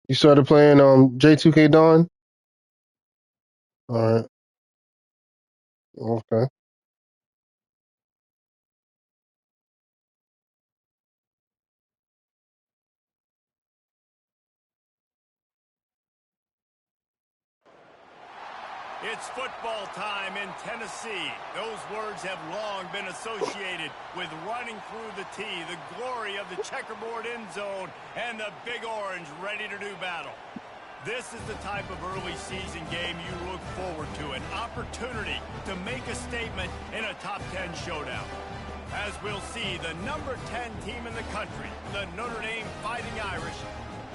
You started playing J2K Dawn? All right. Okay. It's football time in Tennessee. Those words have long been associated with running through the tee, the glory of the checkerboard end zone, and the Big Orange ready to do battle. This is the type of early season game you look forward to, an opportunity to make a statement in a top 10 showdown. As we'll see, the number 10 team in the country, the Notre Dame Fighting Irish,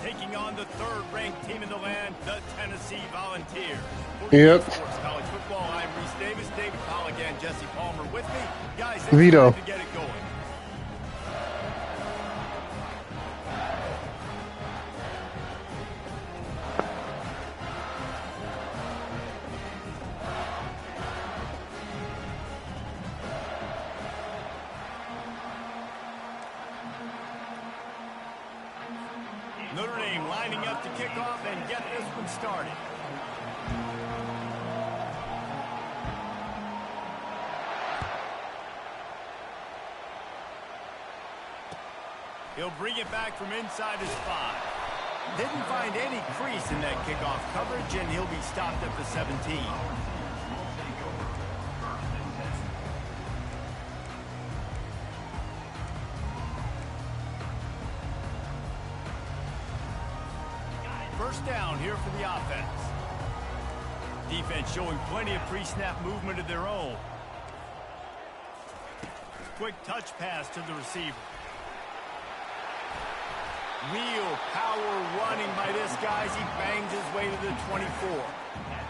taking on the third-ranked team in the land, the Tennessee Volunteers. For EA Yep. Sports College Football, I'm Reese Davis, David Pollack, and Jesse Palmer with me. Guys, it's Vito. time to get it going. Notre Dame lining up to kick off and get this one started. He'll bring it back from inside his 5. Didn't find any crease in that kickoff coverage, and he'll be stopped at the 17. First down here for the offense. Defense showing plenty of pre-snap movement of their own. Quick touch pass to the receiver. Real power running by this guy as he bangs his way to the 24.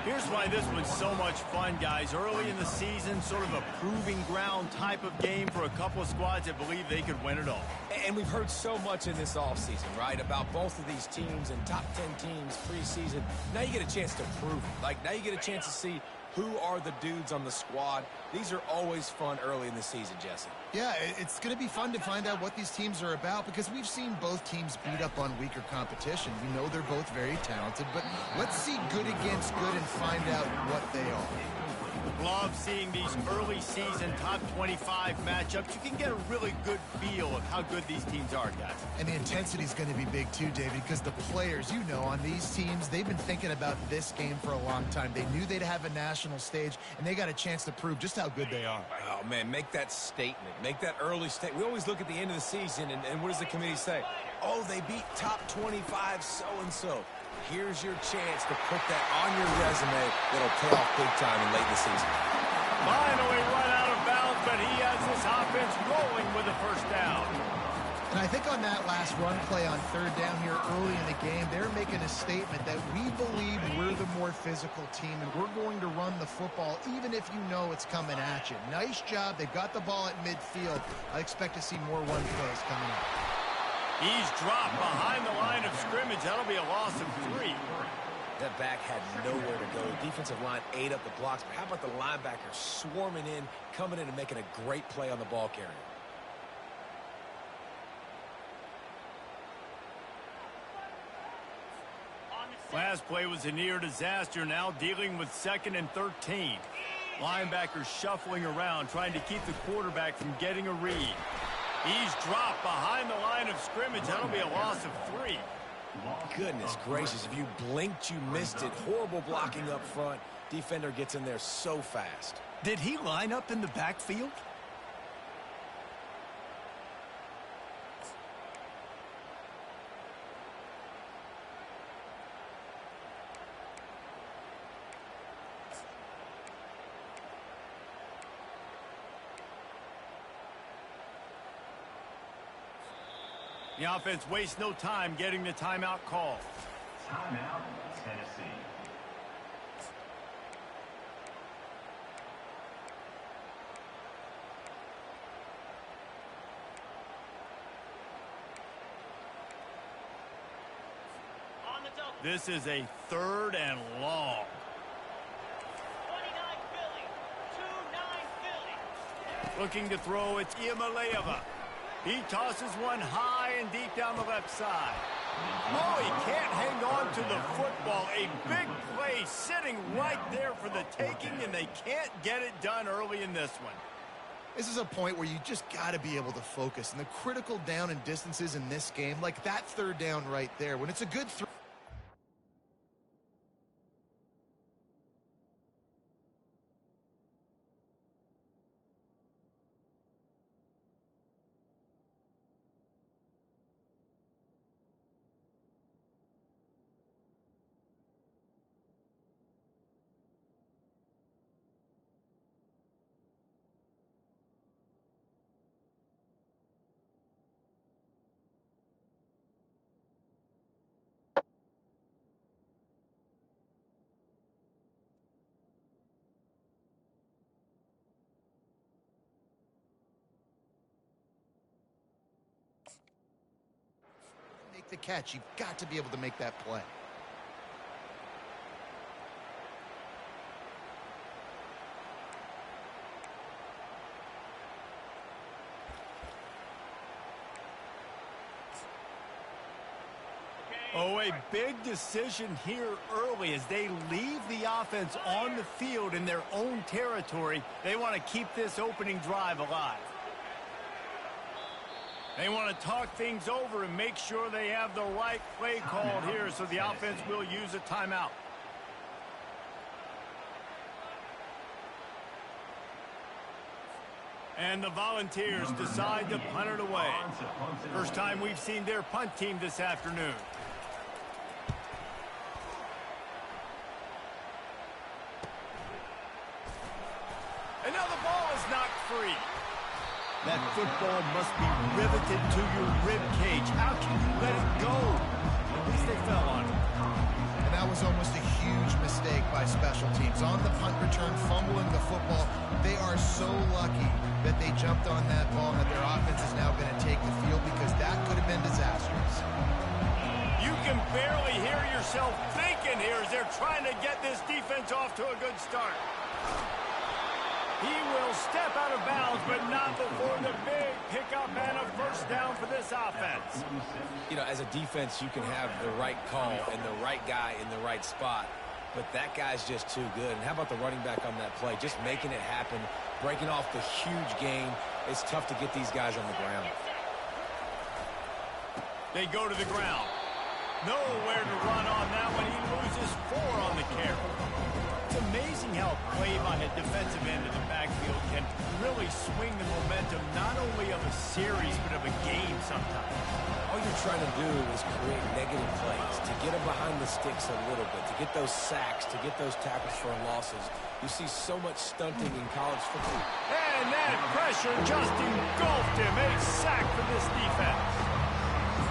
Here's why this one's so much fun, guys. Early in the season, sort of a proving ground type of game for a couple of squads that believe they could win it all. And we've heard so much in this offseason, right, about both of these teams and top 10 teams preseason. Now you get a chance to prove it. Like, now you get a chance to see who are the dudes on the squad. These are always fun early in the season, Jesse. Yeah, it's going to be fun to find out what these teams are about because we've seen both teams beat up on weaker competition. We know they're both very talented, but let's see good against good and find out what they are. Love seeing these early season top 25 matchups. You can get a really good feel of how good these teams are, guys. And the intensity is going to be big too, David, because the players, you know, on these teams, they've been thinking about this game for a long time. They knew they'd have a national stage, and they got a chance to prove just how good they are. Oh, man, make that statement. Make that early statement. We always look at the end of the season, and what does the committee say? Oh, they beat top 25 so-and-so. Here's your chance to put that on your resume that'll pay off big time in late in the season. Finally run out of bounds, but he has this offense rolling with a first down. And I think on that last run play on third down here early in the game, they're making a statement that we believe we're the more physical team and we're going to run the football even if you know it's coming at you. Nice job. They've got the ball at midfield. I expect to see more run plays coming up. He's dropped behind the line of scrimmage. That'll be a loss of 3. That back had nowhere to go. The defensive line ate up the blocks, but how about the linebacker swarming in, coming in and making a great play on the ball carrier? Last play was a near disaster, now dealing with 2nd and 13. Linebackers shuffling around, trying to keep the quarterback from getting a read. He's dropped behind the line of scrimmage. That'll be a loss of 3. Goodness gracious, if you blinked, you missed it. Horrible blocking up front. Defender gets in there so fast. Did he line up in the backfield? The offense wastes no time getting the timeout call. Timeout, Tennessee. This is a 3rd and long. 29 Philly. 29 Philly. Looking to throw, it's Iamaleava. He tosses one high and deep down the left side. Oh, he can't hang on to the football. A big play sitting right there for the taking, and they can't get it done early in this one. This is a point where you just got to be able to focus. And the critical down and distances in this game, like that third down right there, when it's a good throw. Make the catch. You've got to be able to make that play. Oh, a big decision here early as they leave the offense on the field in their own territory. They want to keep this opening drive alive. They want to talk things over and make sure they have the right play called here, so the offense will use a timeout. And the Volunteers decide to punt it away. First time we've seen their punt team this afternoon. And now the ball is knocked free. That football must be riveted to your rib cage. How can you let it go? At least they fell on it. And that was almost a huge mistake by special teams. On the punt return, fumbling the football. They are so lucky that they jumped on that ball and that their offense is now going to take the field, because that could have been disastrous. You can barely hear yourself thinking here as they're trying to get this defense off to a good start. He will step out of bounds, but not before the big pickup and a first down for this offense. You know, as a defense, you can have the right call and the right guy in the right spot, but that guy's just too good. And how about the running back on that play? Just making it happen, breaking off the huge gain. It's tough to get these guys on the ground. They go to the ground. Nowhere to run on that one. He loses 4 on the carry. It's amazing how a play by a defensive end of the backfield can really swing the momentum not only of a series but of a game sometimes. All you're trying to do is create negative plays, to get them behind the sticks a little bit, to get those sacks, to get those tackles for losses. You see so much stunting in college football. And that pressure just engulfed him. A sack for this defense.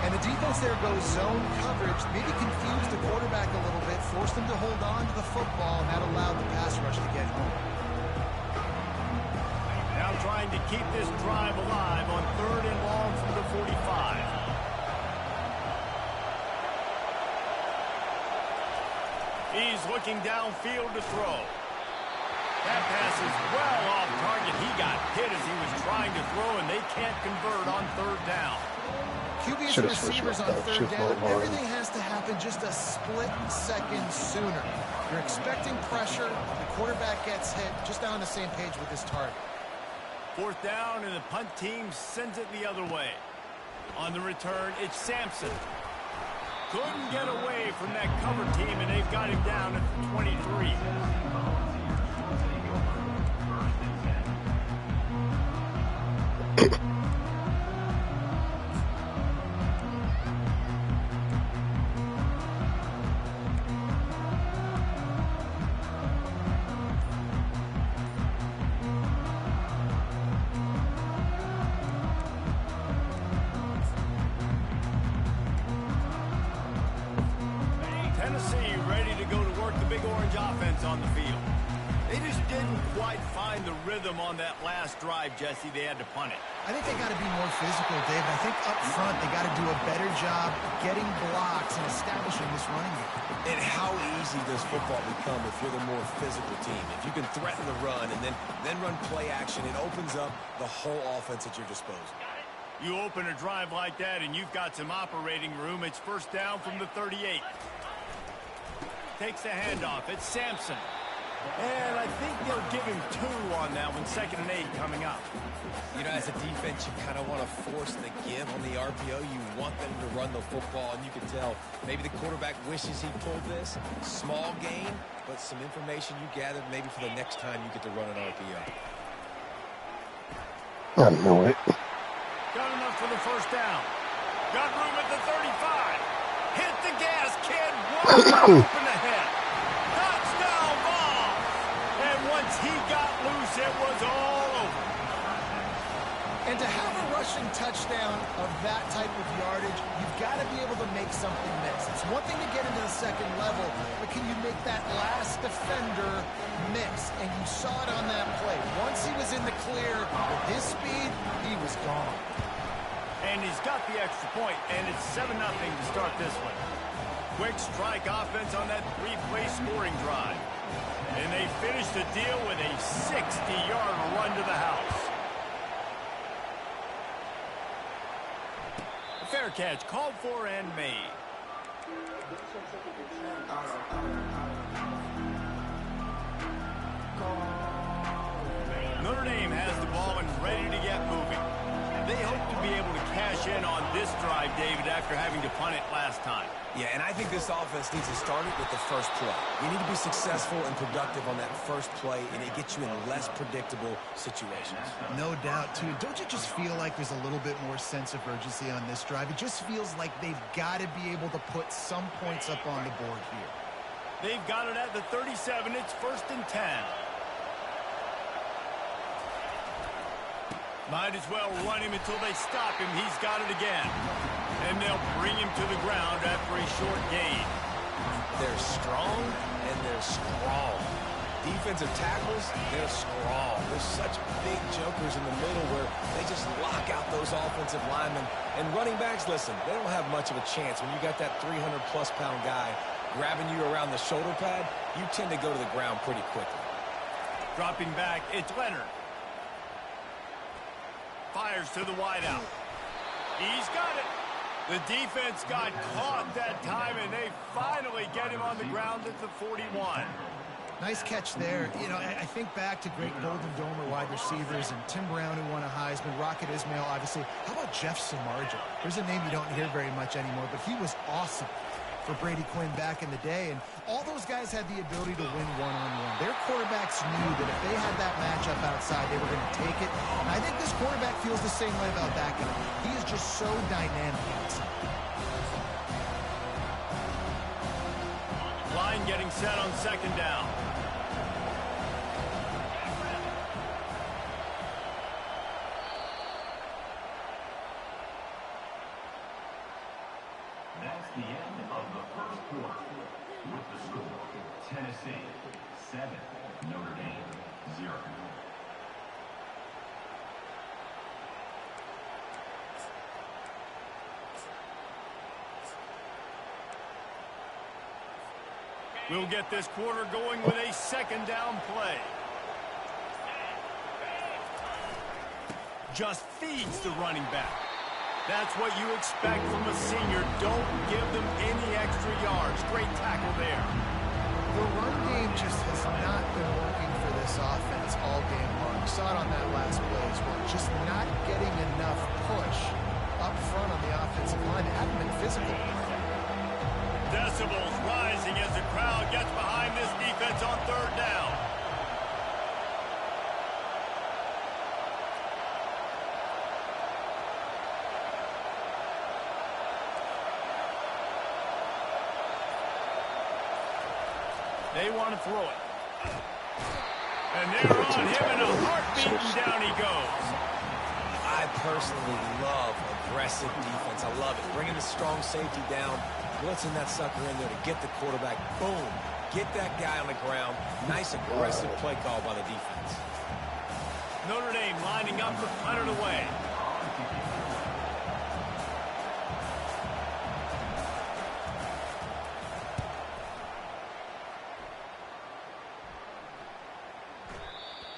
And the defense there goes zone coverage, maybe confused the quarterback a little bit, forced him to hold on to the football, and that allowed the pass rush to get home. Now trying to keep this drive alive on 3rd and long from the 45. He's looking downfield to throw. That pass is well off target. He got hit as he was trying to throw, and they can't convert on 3rd down. QBs and receivers on 3rd down, everything has to happen just a split second sooner. You're expecting pressure, the quarterback gets hit, just on the same page with his target. 4th down, and the punt team sends it the other way. On the return, it's Sampson. Couldn't get away from that cover team, and they've got him down at the 23. On the field. They just didn't quite find the rhythm on that last drive, Jesse. They had to punt it. I think they got to be more physical, David. I think up front they got to do a better job getting blocks and establishing this running game. And how easy does football become if you're the more physical team? If you can threaten the run and then run play action, it opens up the whole offense at your disposal. You open a drive like that and you've got some operating room. It's first down from the 38. Takes the handoff. It's Sampson. And I think they'll give him 2 on that one. 2nd and 8 coming up. You know, as a defense, you kind of want to force the give on the RPO. You want them to run the football, and you can tell maybe the quarterback wishes he pulled this. Small gain, but some information you gathered maybe for the next time you get to run an RPO. I know it. Got enough for the first down. Got room at the 35. Hit the gas, kid. Wide open ahead. Touchdown ball. And once he got loose, it was all over. And to have a rushing touchdown of that type of yardage, you've got to be able to make something miss. It's one thing to get into the second level, but can you make that last defender miss? And you saw it on that play. Once he was in the clear with his speed, he was gone. And he's got the extra point, and it's 7-0 to start this one. Quick strike offense on that 3-play scoring drive. And they finish the deal with a 60-yard run to the house. A fair catch called for and made. Notre Dame has the ball and ready to get moving. They hope to be able to cash in on this drive, David, after having to punt it last time. Yeah, and I think this offense needs to start it with the first play. You need to be successful and productive on that first play, and it gets you in less predictable situations. No doubt, too. Don't you just feel like there's a little bit more sense of urgency on this drive? It just feels like they've got to be able to put some points up on the board here. They've got it at the 37. It's 1st and 10. Might as well run him until they stop him. He's got it again. And they'll bring him to the ground after a short gain. They're strong, and they're strong. Defensive tackles, they're strong. There's such big jokers in the middle where they just lock out those offensive linemen. And running backs, listen, they don't have much of a chance. When you got that 300-plus pound guy grabbing you around the shoulder pad, you tend to go to the ground pretty quickly. Dropping back, it's Leonard. Fires to the wideout. He's got it. The defense got caught that time, and they finally get him on the ground at the 41. Nice catch there. You know, I think back to great Golden Domer wide receivers and Tim Brown, who won a Heisman, Rocket Ismail, obviously. How about Jeff Samardzija? There's a name you don't hear very much anymore, but he was awesome for Brady Quinn back in the day, and all those guys had the ability to win one-on-one. Their quarterbacks knew that if they had that matchup outside, they were going to take it. And I think this quarterback feels the same way about that guy. He is just so dynamic outside. Line getting set on 2nd down. That's the end of the first quarter. With the score, Tennessee 7, Notre Dame 0. We'll get this quarter going with a 2nd down play. Just feeds the running back. That's what you expect from a senior. Don't give them any extra yards. Great tackle there. The run game just has not been working for this offense all game long. You saw it on that last play as well. Just not getting enough push up front on the offensive line. They haven't been physical. Decibels rising as the crowd gets behind this defense on 3rd down. They want to throw it. And they're on him in a heartbeat, and down he goes. I personally love aggressive defense. I love it. Bringing the strong safety down, blitzing that sucker in there to get the quarterback. Boom. Get that guy on the ground. Nice aggressive play call by the defense. Notre Dame lining up to punt it away.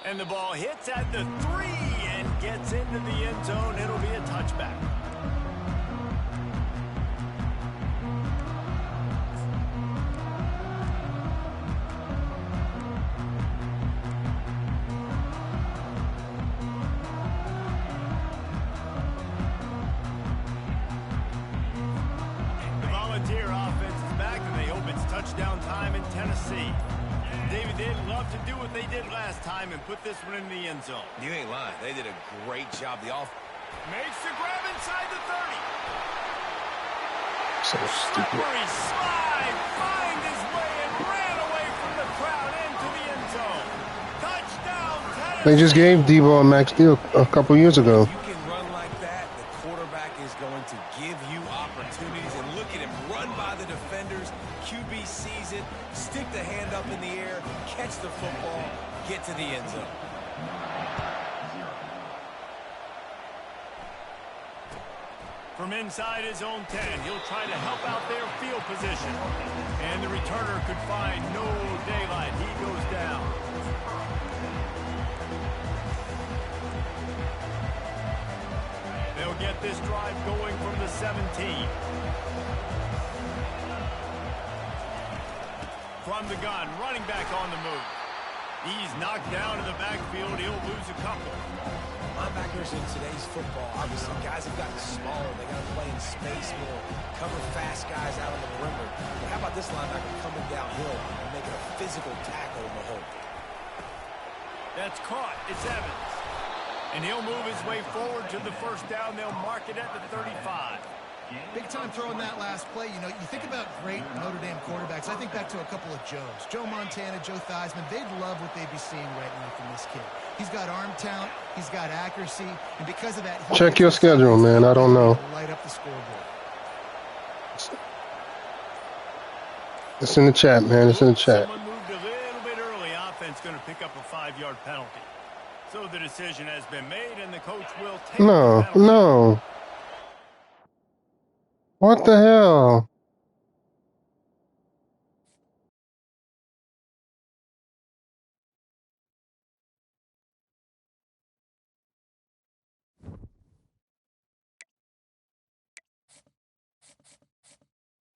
And the ball hits at the 3 and gets into the end zone. It'll be a touchdown. touchback. The Volunteer offense is back, and they hope it's touchdown time in Tennessee. David, they'd love to do what they did last time and put this one in the end zone. You ain't lying. They did a great job. The offense Makes the grab inside the 30. So stupid. Slippery slide, find his way and ran away from the crowd into the end zone. Touchdown, Tennessee. They just gave Debo a max deal a couple years ago. If you can run like that, the quarterback is going to give you opportunities. And look at him run by the defenders. QB sees it, stick the hand up in the air, catch the football, get to the end zone. From inside his own 10, he'll try to help out their field position. And the returner could find no daylight. He goes down. They'll get this drive going from the 17. From the gun, running back on the move. He's knocked down in the backfield. He'll lose a couple. Linebackers in today's football, obviously, guys have gotten smaller. They got to play in space more, cover fast guys out on the perimeter. But how about this linebacker coming downhill and making a physical tackle in the hole? That's caught. It's Evans. And he'll move his way forward to the first down. They'll mark it at the 35. Big time throw in that last play. You know, you think about great Notre Dame quarterbacks. I think back to a couple of Joes. Joe Montana, Joe Theismann. They'd love what they'd be seeing right now from this kid. He's got arm talent. He's got accuracy. And because of that... Check your schedule, man. I don't know. Light up the scoreboard. It's in the chat, man. It's in the chat. Someone moved a little bit early. Offense going to pick up a 5-yard penalty. So the decision has been made, and the coach will take No, the penalty. no. What the hell?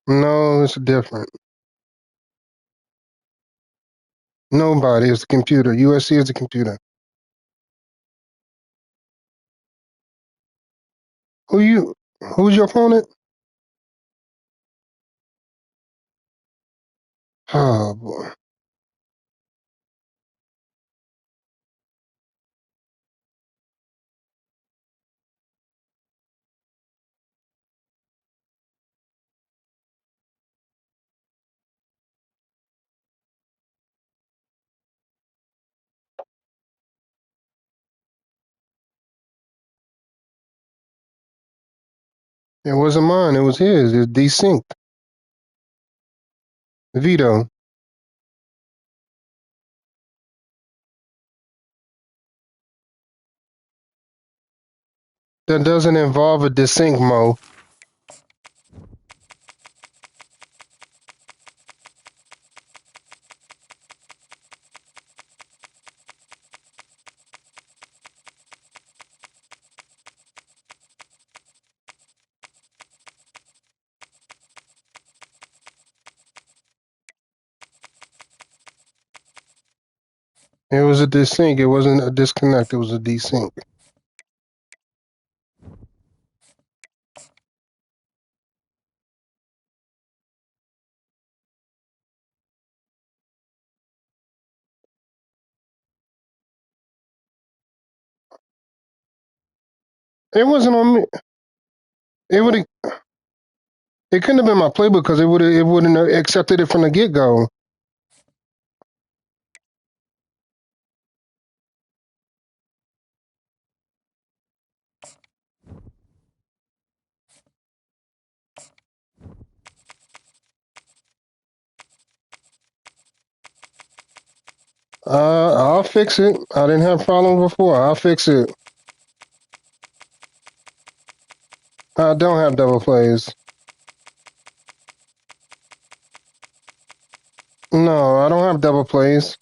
No, it's different. Nobody is the computer. USC is the computer. Who's your opponent? Oh boy. It wasn't mine, it was his. It's desynced. Vito. That doesn't involve a desync, Mo. It was a desync. It wasn't a disconnect. It was a desync. It wasn't on me. It would. It couldn't have been my playbook because it wouldn't have accepted it from the get go. I'll fix it. I didn't have problems before. I'll fix it. I don't have double plays. No, I don't have double plays.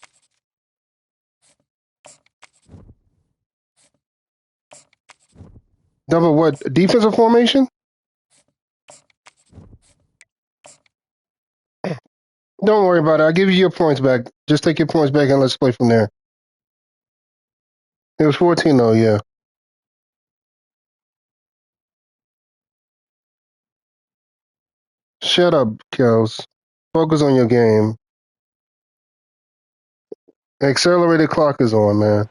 Double what? Defensive formation? Don't worry about it. I'll give you your points back. Just take your points back and let's play from there. It was 14 though, yeah. Shut up, Kels. Focus on your game. Accelerated clock is on, man.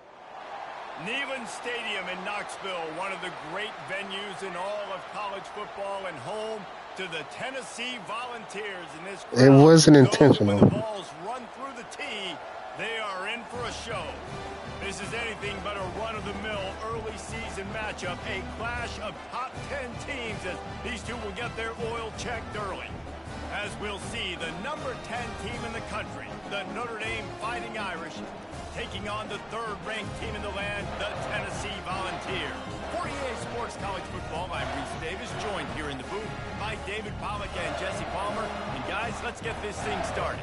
Neyland Stadium in Knoxville, one of the great venues in all of college football and home to the Tennessee Volunteers. In this crowd, It wasn't when intentional. the balls run through the tee, they are in for a show. This is anything but a run-of-the-mill early season matchup, a clash of top 10 teams as these two will get their oil checked early. As we'll see, the number 10 team in the country, the Notre Dame Fighting Irish, taking on the third-ranked team in the land, the Tennessee Volunteers. For EA Sports College Football, I'm Reese Davis, joined here in the booth by David Pollack and Jesse Palmer. And guys, let's get this thing started.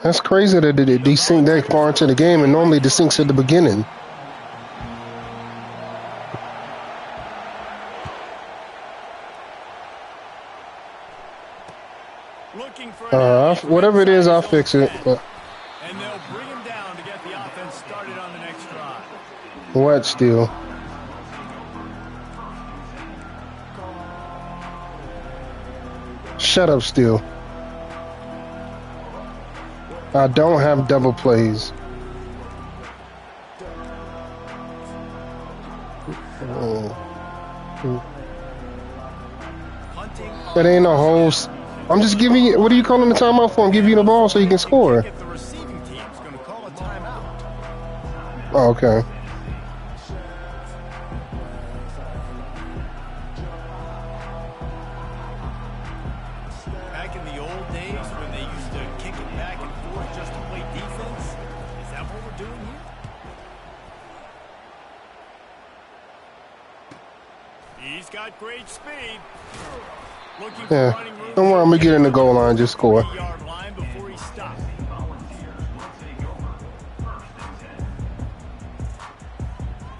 That's crazy that it desynced that far into the game, and normally it desyncs at the beginning. Looking for whatever it is, I'll fix it. But and they'll bring him down to get the offense started on the next drive. what still? Shut up, still. I don't have double plays. That ain't a whole. I'm just giving you. What are you calling the timeout for? I'm giving you the ball so you can score. If the receiving team's going to call a timeout. Oh, okay. Back in the old days when they used to kick it back and forth just to play defense, is that what we're doing here? He's got great speed. Looking for Yeah. running room. Don't worry, I'm gonna get in the goal line. Just score. 3-yard line before he stops.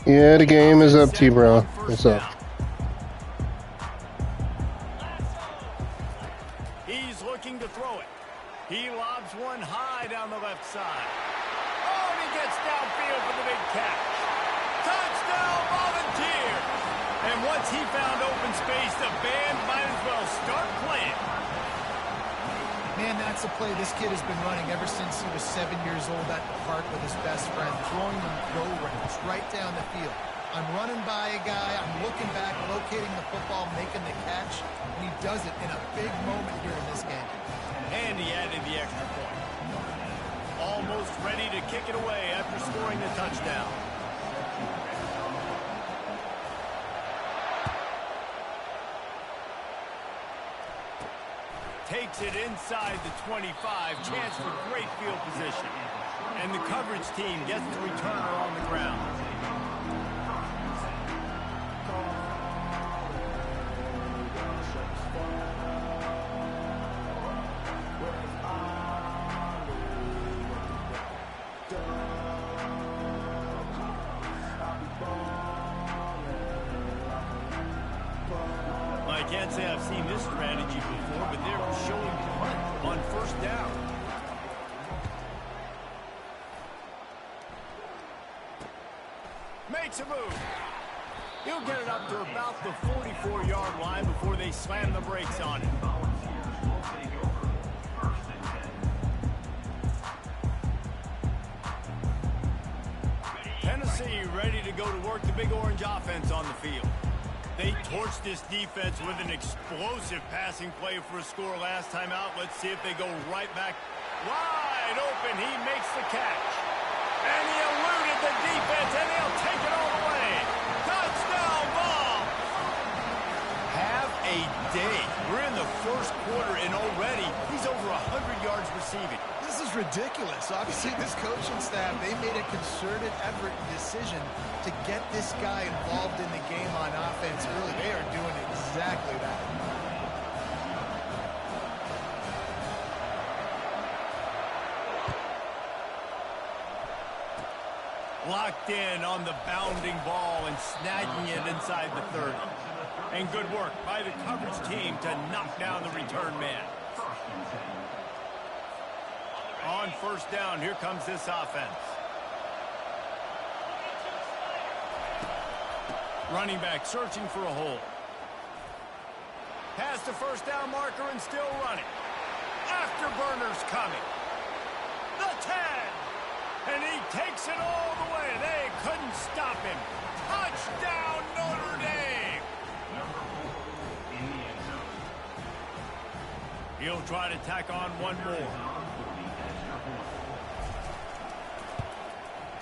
Yeah, the game is up, T-Brown. It's up. He's looking to throw it. He lobs one high down the left side. Oh, and he gets downfield for the big catch. Touchdown, Volunteers! And once he found open space, the band might as well start playing. Man, that's a play this kid has been running ever since he was 7 years old at the park with his best friend, throwing them go routes right down the field. I'm running by a guy, I'm looking back, locating the football, making the catch, and he does it in a big moment here in this game. And he added the extra point. Almost ready to kick it away after scoring the touchdown. Takes it inside the 25, chance for great field position. And the coverage team gets the returner on the ground. I can't say I've seen this strategy before, but they're showing punt on first down. Makes a move. He'll get it up to about the 44-yard line before they slam the brakes on it. Tennessee ready to go to work the Big Orange offense on the field. They torched this defense with an explosive passing play for a score last time out. Let's see if they go right back. Wide open, he makes the catch. And he eluded the defense, and he'll take it all the way. Touchdown ball! Have a day. We're in the first quarter, and already he's over 100 yards receiving. This is ridiculous. Obviously, this coaching staff, they made a concerted effort and decision to get this guy involved in the game on offense early. They are doing exactly locked in on the bounding ball and snagging it inside the 30. And good work by the coverage team to knock down the return man. On first down, here comes this offense. Running back searching for a hole. Past the first down marker and still running. Afterburners coming. The 10. And he takes it all the way. They couldn't stop him. Touchdown, Notre Dame. In the end zone. He'll try to tack on one more.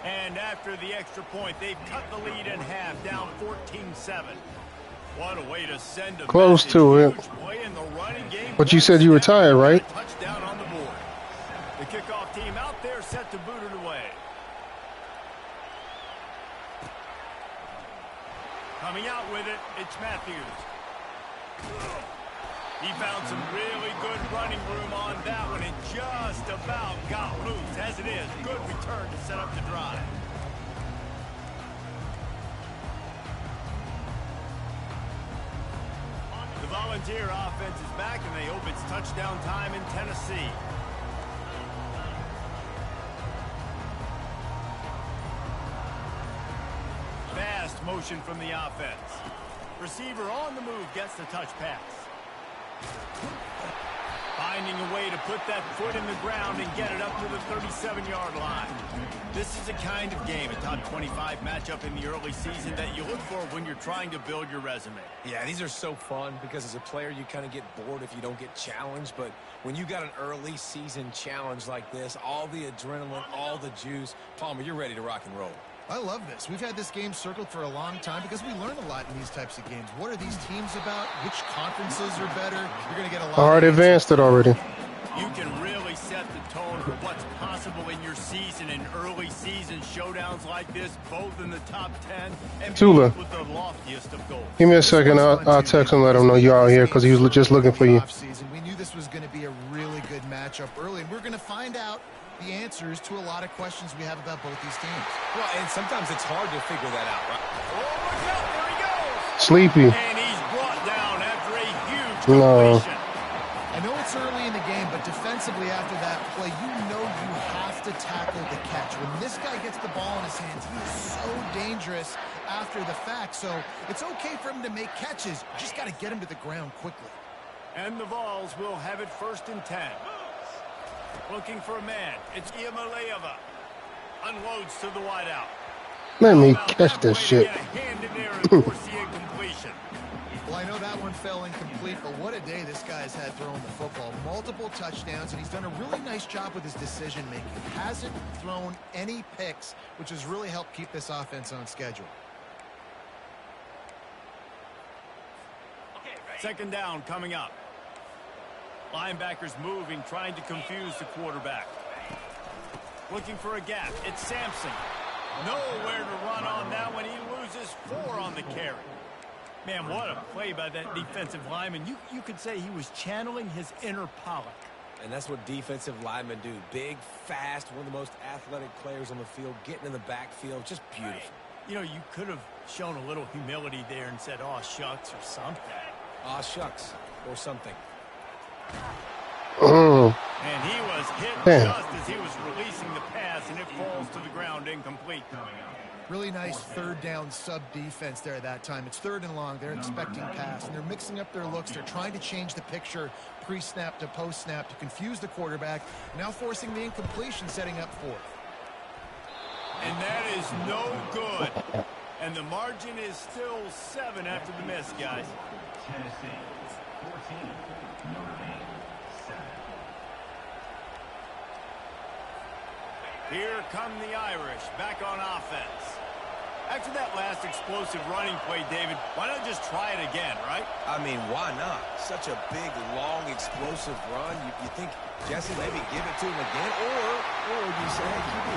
And after the extra point, they've cut the lead in half, down 14-7. What a way to send a Close message. to it. Huge play in the running game. But you said you were tired, right? Touchdown on the board. The kickoff team out there set to boot it away. Coming out with it, it's Matthews. He found some really good running room on that one and just about got loose. As it is, good return to set up the drive. The Volunteer offense is back, and they hope it's touchdown time in Tennessee. Fast motion from the offense. Receiver on the move gets the touch pass. Finding a way to put that foot in the ground and get it up to the 37-yard line. This is a kind of game, a top 25 matchup in the early season that you look for when you're trying to build your resume. Yeah, these are so fun because as a player, you kind of get bored if you don't get challenged. But when you got an early season challenge like this, all the adrenaline, all the juice, Palmer, you're ready to rock and roll. I love this. We've had this game circled for a long time because we learn a lot in these types of games. What are these teams about? Which conferences are better? You're going to get a lot. Already advanced it already. You can really set the tone for what's possible in your season in early season showdowns like this, both in the top 10 and Tula, with the loftiest of goals. give me a second. I'll text and let him know you're out here because he was just looking for you. We knew this was going to be a really good matchup early, and we're going to find out the answers to a lot of questions we have about both these teams. Well, and sometimes it's hard to figure that out, right? Oh, look out, there he goes. Sleepy. And he's brought down after a huge No. completion. I know it's early in the game, but defensively after that play, you know you have to tackle the catch. When this guy gets the ball in his hands, he is so dangerous after the fact. So it's okay for him to make catches. You just got to get him to the ground quickly. And the Vols will have it 1st and 10. Looking for a man. It's Iamaleava. Unloads to the wideout. Let me catch this shit. Hand in there and force the incompletion. Well, I know that one fell incomplete, but what a day this guy's had throwing the football. Multiple touchdowns, and he's done a really nice job with his decision-making. Hasn't thrown any picks, which has really helped keep this offense on schedule. 2nd down coming up. Linebackers moving, trying to confuse the quarterback. Looking for a gap. It's Sampson. Nowhere to run on that one. He loses 4 on the carry. Man, what a play by that defensive lineman. You could say he was channeling his inner Pollock. And that's what defensive linemen do. Big, fast, one of the most athletic players on the field, getting in the backfield, just beautiful. You know, you could have shown a little humility there and said, "Aw, shucks," or something. Aw, shucks, or something. And he was hit Damn. just as he was releasing the pass, and it falls to the ground incomplete. Really nice 3rd down sub-defense there that time. It's 3rd and long. They're expecting pass, and they're mixing up their looks. They're trying to change the picture pre-snap to post-snap to confuse the quarterback, now forcing the incompletion, setting up 4th. And that is no good. And the margin is still 7 after the miss, guys. Tennessee 14, Notre Dame 7. Here come the Irish back on offense. After that last explosive running play, David, why not just try it again, right? I mean, why not? Such a big, long, explosive run. You think, Jesse, maybe give it to him again? Or you say, hey, QB,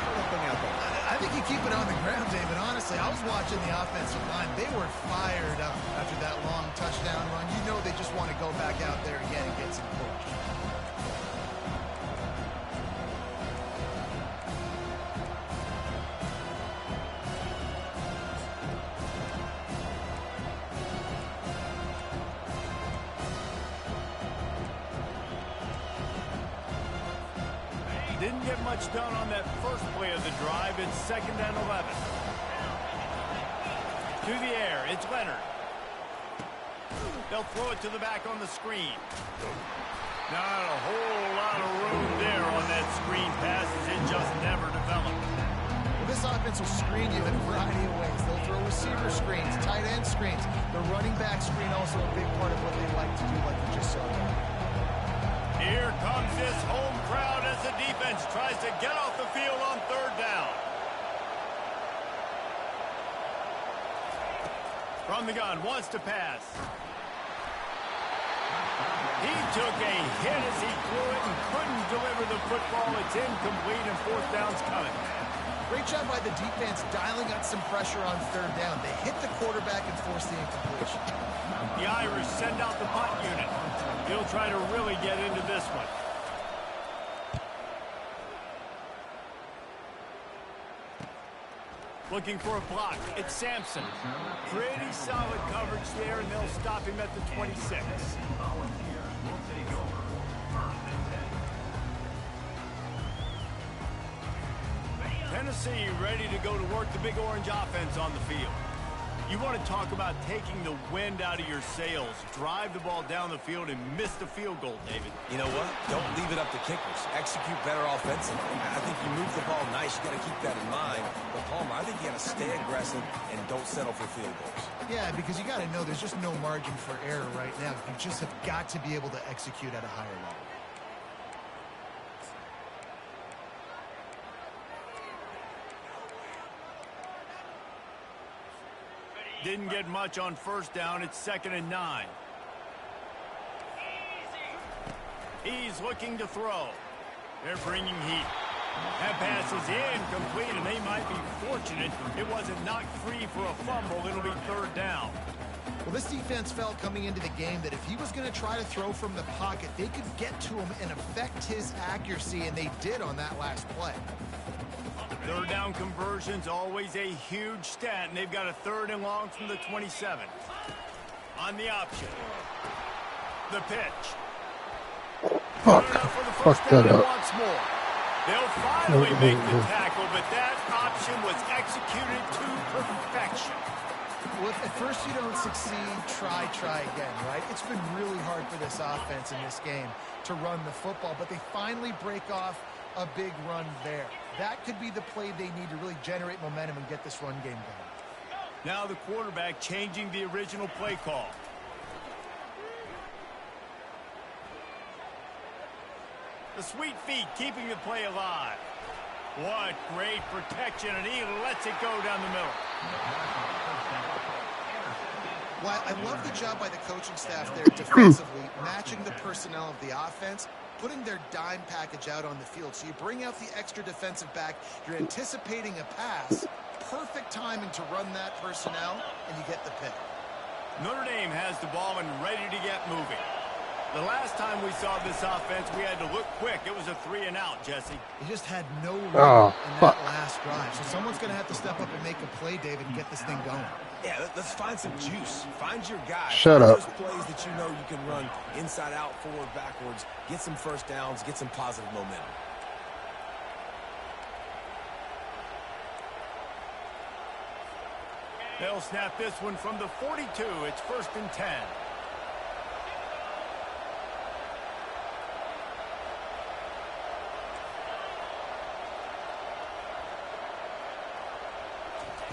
throw that thing out there. I think you keep it on the ground, David. Honestly, I was watching the offensive line. They were fired up after that long touchdown run. You know they just want to go back out there again and get some push. get much done on that first play of the drive. It's 2nd and 11. To the air, it's Leonard. They'll throw it to the back on the screen. Not a whole lot of room there on that screen pass as it just never developed. Well, this offense will screen you in a variety of ways. They'll throw receiver screens, tight end screens. The running back screen also a big part of what they like to do, like we just saw there. Here comes this home crowd as the defense tries to get off the field on 3rd down. From the gun, wants to pass. He took a hit as he threw it and couldn't deliver the football. It's incomplete and 4th down's coming. Great job by the defense dialing up some pressure on 3rd down. They hit the quarterback and force the incompletion. The Irish send out the punt unit. He'll try to really get into this one. Looking for a block. It's Sampson. Pretty solid coverage there, and they'll stop him at the 26. Tennessee ready to go to work the Big Orange offense on the field. You want to talk about taking the wind out of your sails. Drive the ball down the field and miss the field goal, David. You know what? Don't leave it up to kickers. Execute better offensively. I think you move the ball nice. You got to keep that in mind. But, Palmer, I think you got to stay aggressive and don't settle for field goals. Yeah, because you got to know there's just no margin for error right now. You just have got to be able to execute at a higher level. Didn't get much on 1st down. It's 2nd and 9. He's looking to throw. They're bringing heat. That pass is incomplete, and they might be fortunate it wasn't knocked free for a fumble. It'll be 3rd down. Well, this defense felt coming into the game that if he was going to try to throw from the pocket, they could get to him and affect his accuracy, and they did on that last play. 3rd down conversion's always a huge stat, and they've got a 3rd and long from the 27. On the option. The pitch. Fuck that up. Once more. They'll finally make the tackle, but that option was executed to perfection. Well, if at first you don't succeed, try again, right? It's been really hard for this offense in this game to run the football, but they finally break off a big run there. That could be the play they need to really generate momentum and get this run game going. Now the quarterback changing the original play call. The sweet feet keeping the play alive. What great protection, and he lets it go down the middle. Well, I love the job by the coaching staff there defensively, matching the personnel of the offense, putting their dime package out on the field. So you bring out the extra defensive back, you're anticipating a pass, perfect timing to run that personnel, and you get the pick. Notre Dame has the ball and ready to get moving. The last time we saw this offense, we had to look quick. It was a 3-and-out, Jesse. He just had no room in that last drive. So someone's going to have to step up and make a play, David, and get this thing going. Yeah, let's find some juice. Find your guy. Shut up. Those plays that you know you can run inside out, forward, backwards. Get some 1st downs. Get some positive momentum. They'll snap this one from the 42. It's 1st and 10.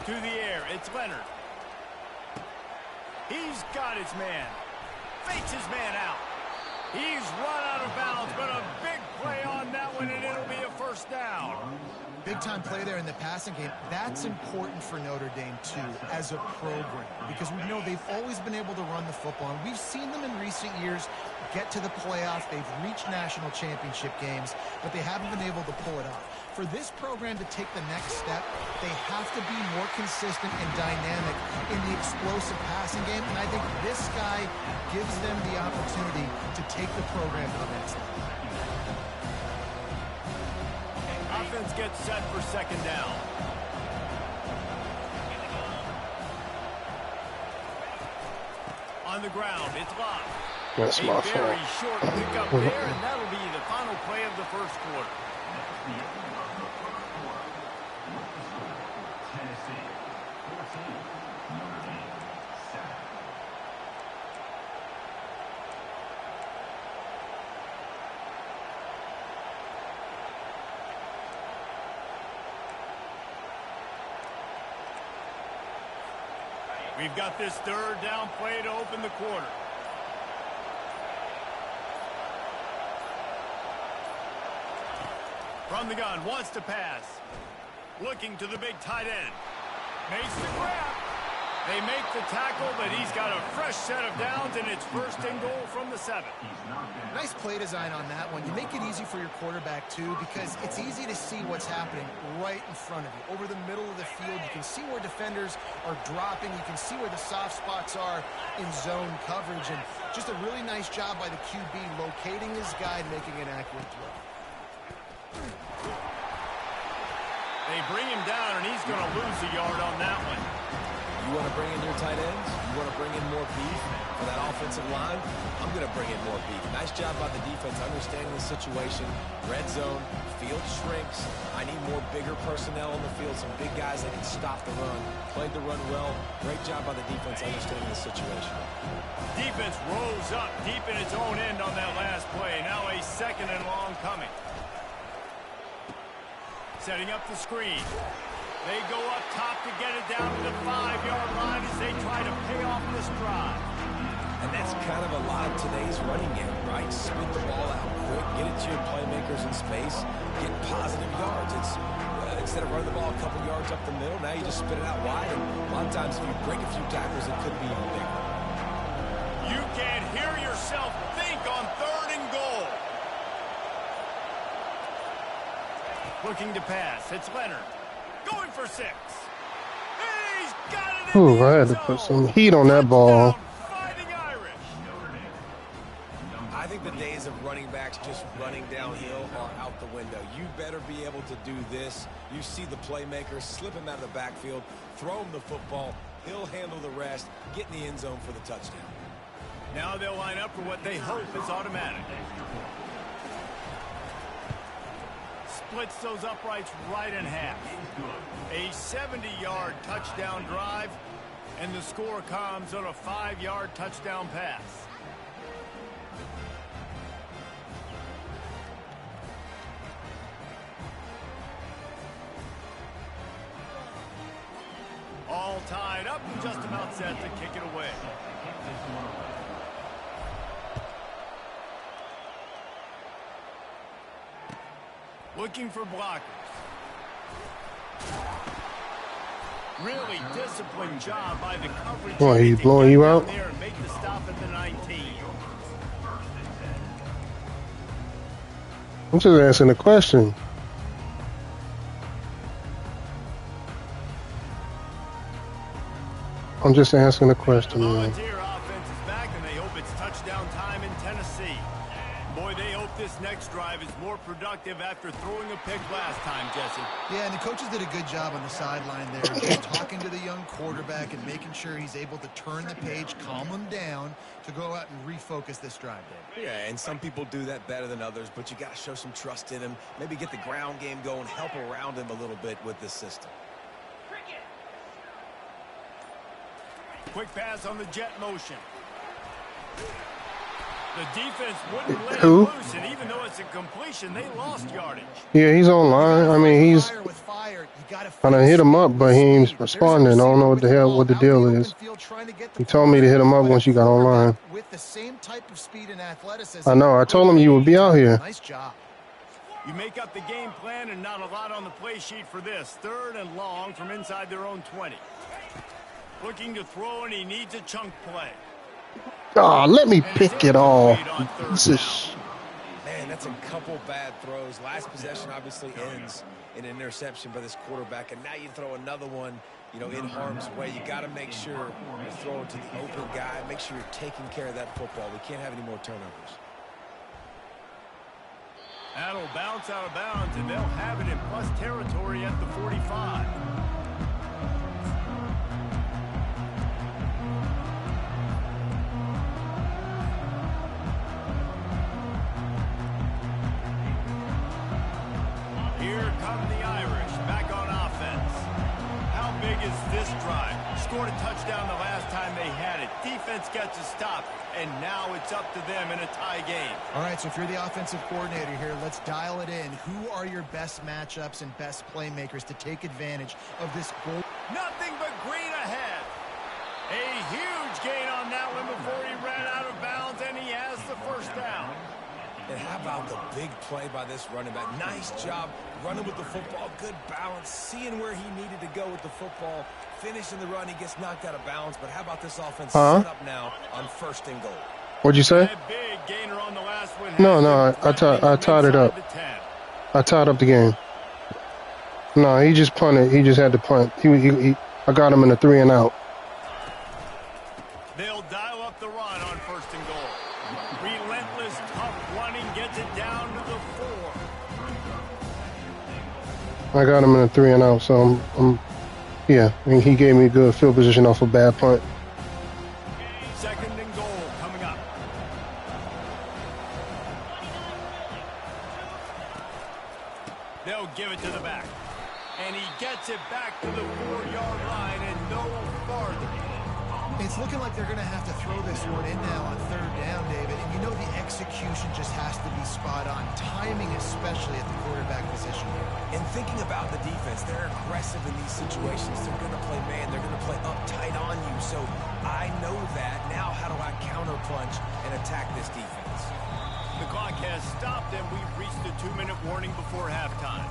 To the air, it's Leonard. He's got his man. Fakes his man out. He's run out of bounds, but a big play on that one, and it'll be a 1st down. Big-time play there in the passing game. That's important for Notre Dame, too, as a program, because we know they've always been able to run the football, and we've seen them in recent years get to the playoff. They've reached national championship games, but they haven't been able to pull it off. For this program to take the next step, they have to be more consistent and dynamic in the explosive passing game, and I think this guy gives them the opportunity to take the program to the next level. Offense gets set for 2nd down. On the ground, it's locked. That's my fault. A very short pickup there, and that'll be the final play of the 1st quarter. That's the end of the first quarter. With the score, Tennessee 14, Notre Dame 7. We've got this third down play to open the quarter. From the gun, wants to pass. Looking to the big tight end. Makes the grab. They make the tackle, but he's got a fresh set of downs, and it's first and goal from the 7. Nice play design on that one. You make it easy for your quarterback, too, because it's easy to see what's happening right in front of you. Over the middle of the field, you can see where defenders are dropping. You can see where the soft spots are in zone coverage. And just a really nice job by the QB locating his guy and making an accurate throw. They bring him down, and he's going to lose a yard on that one. You want to bring in your tight ends? You want to bring in more beef for that offensive line? I'm going to bring in more beef. Nice job by the defense understanding the situation. Red zone, field shrinks. I need more bigger personnel on the field, some big guys that can stop the run. Played the run well. Great job by the defense understanding the situation. Defense rose up deep in its own end on that last play. Now a second and long coming. Setting up the screen. They go up top to get it down to the 5-yard line as they try to pay off this drive. And that's kind of a lot of today's running game, right? Spit the ball out quick, get it to your playmakers in space, get positive yards. It's instead of running the ball a couple yards up the middle, now you just spit it out wide. And a lot of times if you break a few tackles, it could be even bigger. You can't hear yourself think on third and goal. Looking to pass. It's Leonard. Going for 6. He's got it in Ooh, the I had end to put zone. some heat on that ball. Touchdown, Fighting Irish. I think the days of running backs just running downhill are out the window. You better be able to do this. You see the playmaker, slip him out of the backfield, throw him the football. He'll handle the rest, get in the end zone for the touchdown. Now they'll line up for what they hope is automatic. Splits those uprights right in half. A 70-yard touchdown drive, and the score comes on a 5-yard touchdown pass. All tied up and just about set to kick it away. Looking for blockers. Really disciplined job by the coverage. Boy, he's to blowing get you down out. there and make the stop at the 19. I'm just asking a question. I'm just asking a question, man. Volunteer offense is back, and they hope it's touchdown time in Tennessee. Boy, they hope this next drive is more productive after throwing a pick last time, Jesse. Yeah, and the coaches did a good job on the sideline there, just talking to the young quarterback and making sure he's able to turn the page, calm him down to go out and refocus this drive, Dave. Yeah, and some people do that better than others, but you got to show some trust in him. Maybe get the ground game going, help around him a little bit with this system. Quick pass on the jet motion. The defense wouldn't let Who? him loose, and even though it's a completion, they lost yardage. Yeah, he's online. I mean, he's Fire with fire. You gotta trying to hit him up, but he ain't responding. I don't know what the hell what the deal is. He told me to hit him up once you got online. With the same type of speed and athleticism. I know. I told him you would be out here. Nice job. You make up the game plan and not a lot on the play sheet for this. Third and long from inside their own 20. Looking to throw, and he needs a chunk play. Oh, let me pick it off. This is Man, that's a couple bad throws. Last possession obviously ends in an interception by this quarterback, and now you throw another one, you know, in harm's way. You got to make sure you throw it to the open guy. Make sure you're taking care of that football. We can't have any more turnovers. That'll bounce out of bounds, and they'll have it in plus territory at the 45. scored a touchdown the last time they had it. Defense gets a stop, and now it's up to them in a tie game. All right, so if you're the offensive coordinator here, let's dial it in. Who are your best matchups and best playmakers to take advantage of this goal? Nothing but green ahead. A huge gain on that one before he ran out of bounds, and he has the first down. And how about the big play by this running back? Nice job running with the football. Good balance, seeing where he needed to go with the football. Finishing the run, he gets knocked out of bounds. But how about this offense set up now on 1st and goal? What'd you say? That big gainer on the last one. No, I tied it up. I tied up the game. No, he just punted. He just had to punt. I got him in a 3 and out. They'll dial up the run on 1st and goal. Relentless, tough running gets it down to the 4. I got him in a 3 and out, so yeah, he gave me good field position off a bad punt. 2nd and goal coming up. They'll give it to the back. And he gets it back to the 4-yard line and no farther. It's looking like they're going to have to throw this one in now on 3rd down, David. And you know the execution just has to be spot on. Timing especially at the quarterback position. And thinking about the defense, they're aggressive in these situations. They're going to play man. They're going to play up tight on you. So I know that. Now how do I counterpunch and attack this defense? The clock has stopped and we've reached the 2-minute warning before halftime.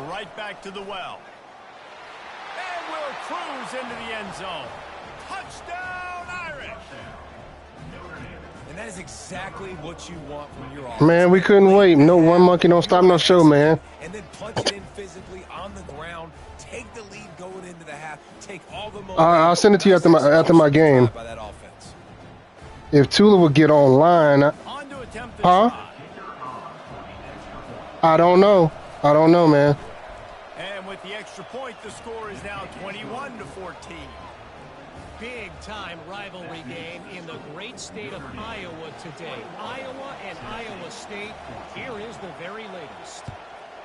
Right back to the well. And we'll cruise into the end zone. Touchdown, Irish! And that is exactly what you want from your offense. Man, we couldn't wait. No one monkey don't stop no show, man. And then punch it in physically on the ground. Take the lead going into the half. Take all the momentum. I'll send it to you after my game. By that offense. If Tula would get online, On to attempt the huh? try. I don't know, man. And with the extra point, the score is now 21-14. Big-time rivalry game in the great state of Iowa today. Iowa and Iowa State, here is the very latest.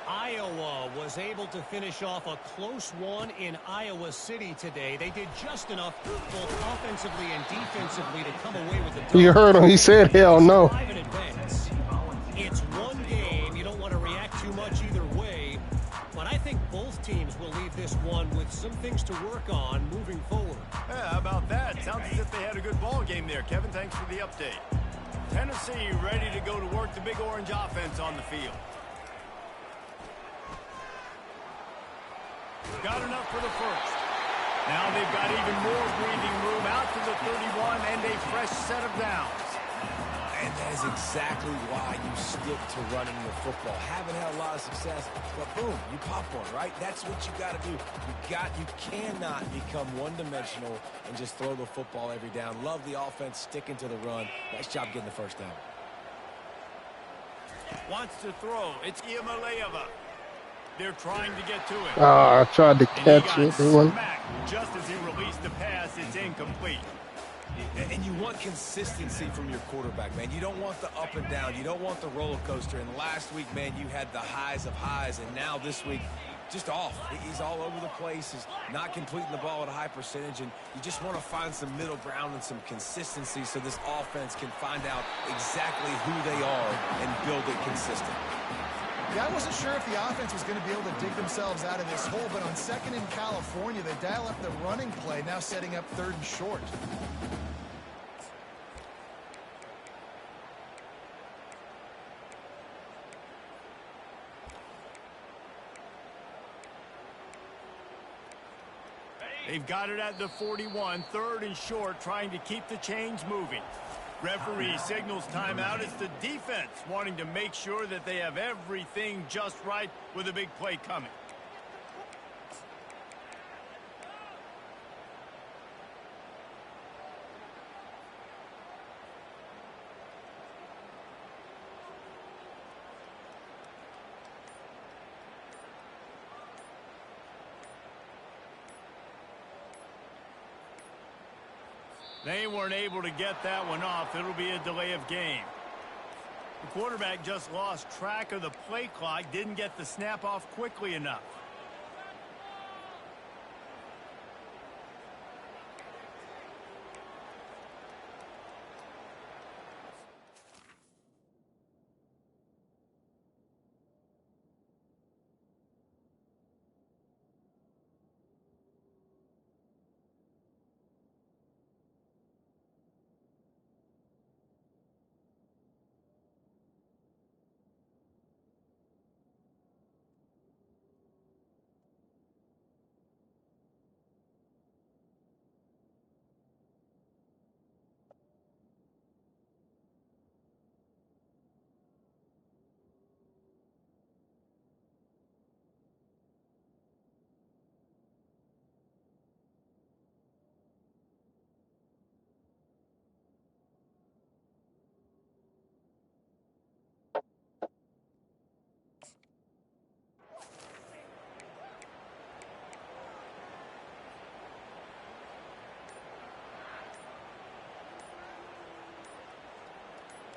Iowa was able to finish off a close one in Iowa City today. They did just enough, both offensively and defensively, to come away with the dub. You heard him. He said, hell no. It's one game. You don't want to react too much either way. But I think both teams will leave this one with some things to work on moving forward. Yeah, how about that? Sounds as if they had a good ball game there. Kevin, thanks for the update. Tennessee ready to go to work the Big Orange offense on the field. Got enough for the first. Now they've got even more breathing room out to the 31 and a fresh set of downs. And that is exactly why you stick to running the football. Haven't had a lot of success, but boom, you pop one, right? That's what you got to do. You cannot become one-dimensional and just throw the football every down. Love the offense, sticking to the run. Nice job getting the first down. Wants to throw. It's Iamaleava. They're trying to get to it. I tried to catch it. Just as he released the pass, it's incomplete. And you want consistency from your quarterback, man. You don't want the up and down. You don't want the roller coaster. And last week, man, you had the highs of highs. And now this week, just off. He's all over the place. He's not completing the ball at a high percentage. And you just want to find some middle ground and some consistency so this offense can find out exactly who they are and build it consistent. Yeah, I wasn't sure if the offense was going to be able to dig themselves out of this hole, but on 2nd in California, they dial up the running play, now setting up 3rd and short. They've got it at the 41, 3rd and short, trying to keep the chains moving. Referee signals timeout. It's the defense wanting to make sure that they have everything just right with a big play coming. They weren't able to get that one off. It'll be a delay of game. The quarterback just lost track of the play clock, didn't get the snap off quickly enough.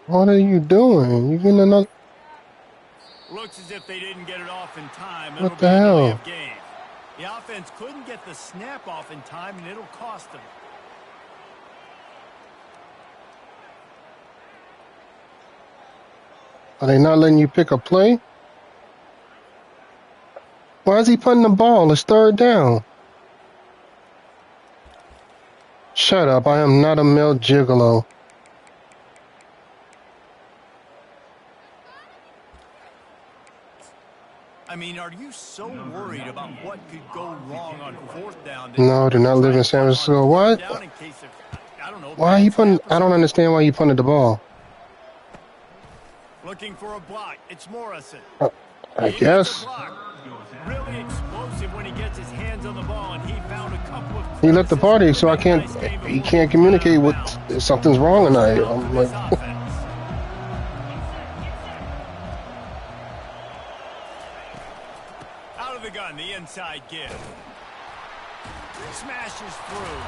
What are you doing? You getting another? Looks as if they didn't get it off in time. What It'll the be a delay hell? of game. The offense couldn't get the snap off in time, and it'll cost them. Are they not letting you pick a play? Why is he putting the ball? It's third down. Shut up. I am not a male gigolo. I mean, are you so worried about what could go wrong on fourth down? No, do not live in San Francisco. What? Why he putting? I don't understand why he punted the ball. Looking for a block. It's Morrison. I guess. Really explosive when he gets his hands on the ball, and he found a couple of. He left the party, so I can't. He can't communicate with if something's wrong tonight. I'm like, out of the gun, the inside give. Smashes through.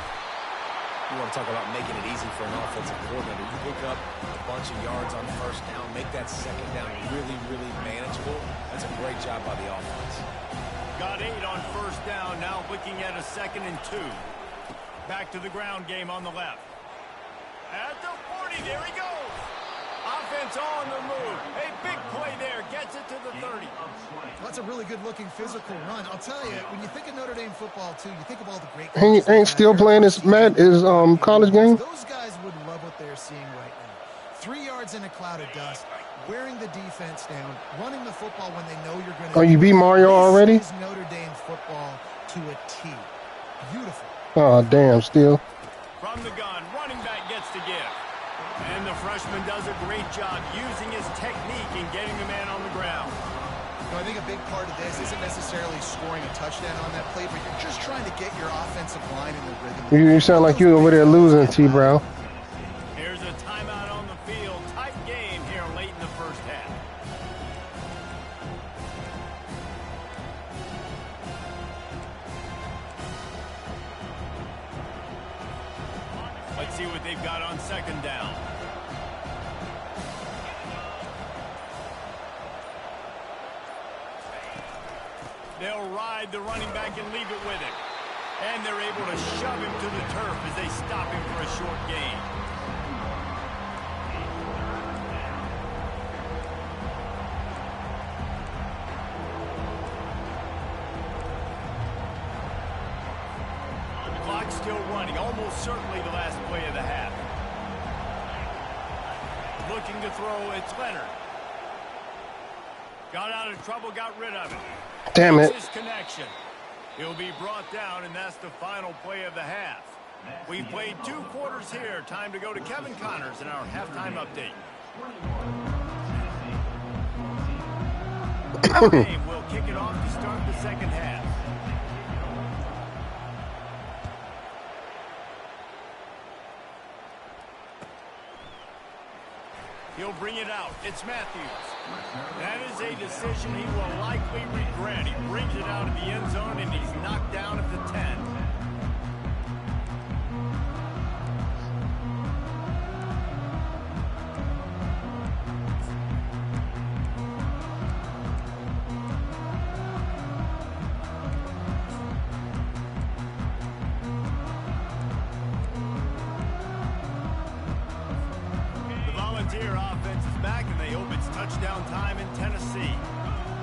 You want to talk about making it easy for an offensive coordinator. You pick up a bunch of yards on first down, make that second down really, really manageable. That's a great job by the offense. Got 8 on first down, now looking at a 2nd and 2. Back to the ground game on the left. At the 40, there he goes. Offense on the move. A big play there, gets it to the 30. That's a really good-looking physical run. I'll tell you, when you think of Notre Dame football, too, you think of all the great he ain't still playing his college game. Those guys would love what they're seeing right now. 3 yards in a cloud of dust, wearing the defense down, running the football when they know you're going to. Oh, you beat Mario already? This is Notre Dame football to a T. Beautiful. Oh, damn, still. From the gun, running back gets to give. And the freshman does a great job using his technique and getting the man on the ground. You know, I think a big part of this isn't necessarily scoring a touchdown on that play, but you're just trying to get your offensive line in the rhythm. You sound like you over there losing, T-Brow. Here's a timeout on the field. Tight game here late in the first half. Let's see what they've got on 2nd down. They'll ride the running back and leave it with him. And they're able to shove him to the turf as they stop him for a short gain. The clock's still running, almost certainly the last play of the half. Looking to throw, it's Leonard. Got out of trouble, got rid of it. Damn it. His connection. He'll be brought down, and that's the final play of the half. We've played 2 quarters here. Time to go to Kevin Connors in our halftime update. Game will kick it off to start the second half. He'll bring it out. It's Matthews. That is a decision he will likely regret. He brings it out of the end zone, and he's knocked down at the 10. Frontier offense is back, and they hope it's touchdown time in Tennessee.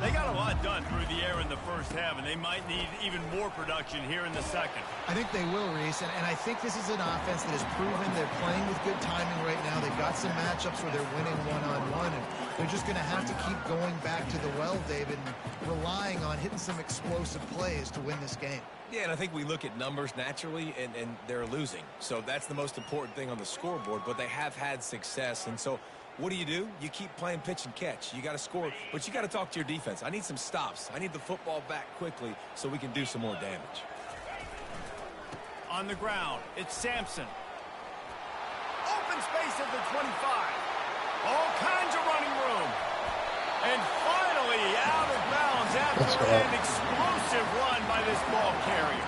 They got a lot done through the air in the first half, and they might need even more production here in the second. I think they will, Reese, and I think this is an offense that has proven they're playing with good timing right now. They've got some matchups where they're winning one-on-one, and they're just going to have to keep going back to the well, David, and relying on hitting some explosive plays to win this game. Yeah, and I think we look at numbers naturally, and they're losing. So that's the most important thing on the scoreboard, but they have had success. And so what do? You keep playing pitch and catch. You got to score, but you got to talk to your defense. I need some stops. I need the football back quickly so we can do some more damage. On the ground, it's Sampson. Open space at the 25. All kinds of running room. And finally out of bounds after an explosive run by this ball carrier.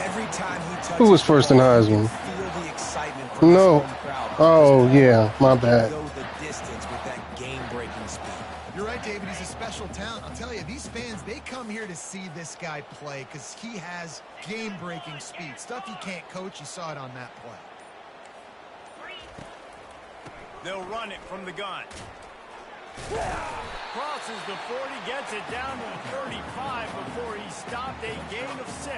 Every time he touches Who was first in Heisman? feel the excitement from No. the home crowd. Oh, yeah. My bad. Go the distance with that game-breaking speed. You're right, David. He's a special talent. I'll tell you, these fans, they come here to see this guy play because he has game-breaking speed. Stuff you can't coach. You saw it on that play. They'll run it from the gun. Crosses the 40, gets it down to the 35 before he stopped, a gain of 6.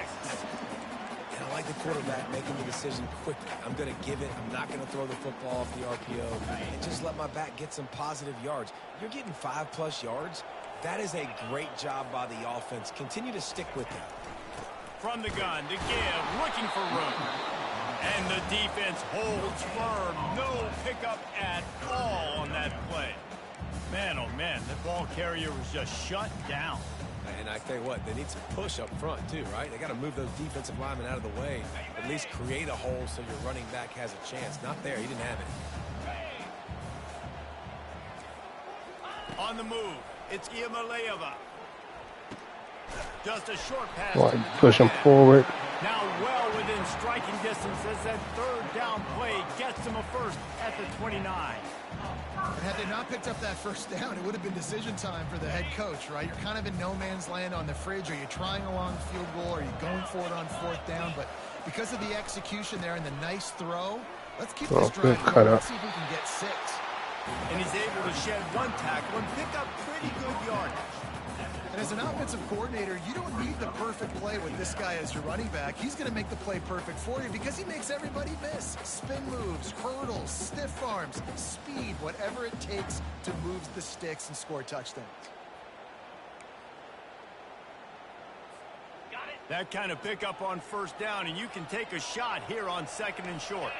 And I like the quarterback making the decision quickly. I'm going to give it. I'm not going to throw the football off the RPO and just let my back get some positive yards. You're getting 5+ yards. That is a great job by the offense. Continue to stick with that. From the gun to give, looking for room. And the defense holds firm. No pickup at all on that play. Man, oh man, the ball carrier was just shut down. And I tell you what, they need some push up front too, right? They got to move those defensive linemen out of the way. At least create a hole so your running back has a chance. Not there. He didn't have it. On the move, it's Iamaleava. Just a short pass. Well, push him forward. Now well within striking distance as that third down play gets him a first at the 29. And had they not picked up that first down, it would have been decision time for the head coach, right? You're kind of in no man's land on the fridge. Are you trying a long field goal? Are you going for it on 4th down? But because of the execution there and the nice throw, let's keep this drive going. Let's see if we can get 6. And he's able to shed 1 tackle and pick up pretty good yardage. And as an offensive coordinator, you don't need the perfect play with this guy as your running back. He's going to make the play perfect for you because he makes everybody miss. Spin moves, hurdles, stiff arms, speed, whatever it takes to move the sticks and score touchdowns. That kind of pickup on 1st down, and you can take a shot here on 2nd and short.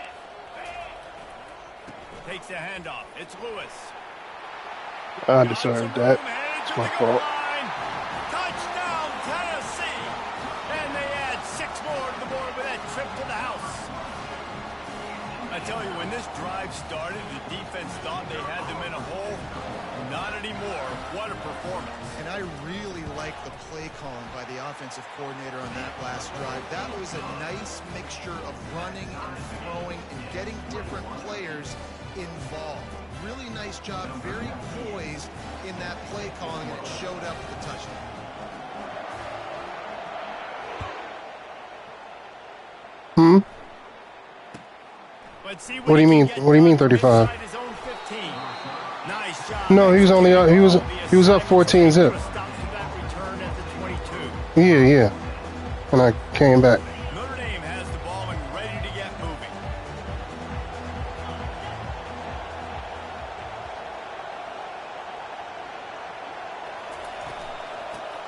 Takes a handoff. It's Lewis. I deserved that. It's my fault. Touchdown, Tennessee! And they add 6 more to the board with that trip to the house. I tell you, when this drive started, the defense thought they had them in a hole. Not anymore. What a performance. And I really like the play calling by the offensive coordinator on that last drive. That was a nice mixture of running and throwing and getting different players involved. Really nice job, very poised in that play calling, and it showed up with the touchdown. Let's see What do you mean? What do you mean 35? Nice job. No, he was only up. He was up 14 zip. Yeah. And I came back. Notre Dame has the ball and ready to get moving.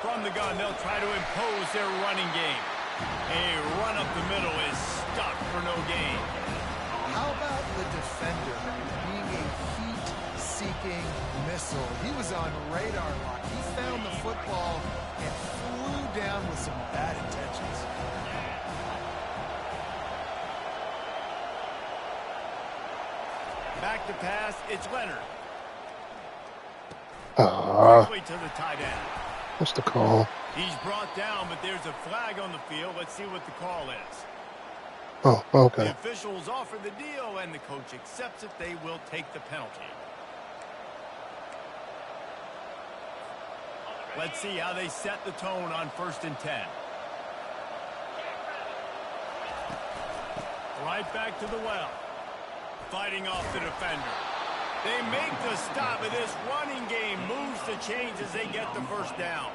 From the gun, they'll try to impose their running game. A run up the middle is stuck for no gain. How about the defender being a heat-seeking missile? He was on radar lock. He found the football and flew down with some bad intentions. Back to pass, it's Leonard. Quickly to the tight end. What's the call? He's brought down, but there's a flag on the field. Let's see what the call is. Oh, okay. The officials offer the deal, and the coach accepts it. They will take the penalty. Let's see how they set the tone on 1st and 10. Right back to the well. Fighting off the defender. They make the stop, and this running game moves the chains as they get the first down.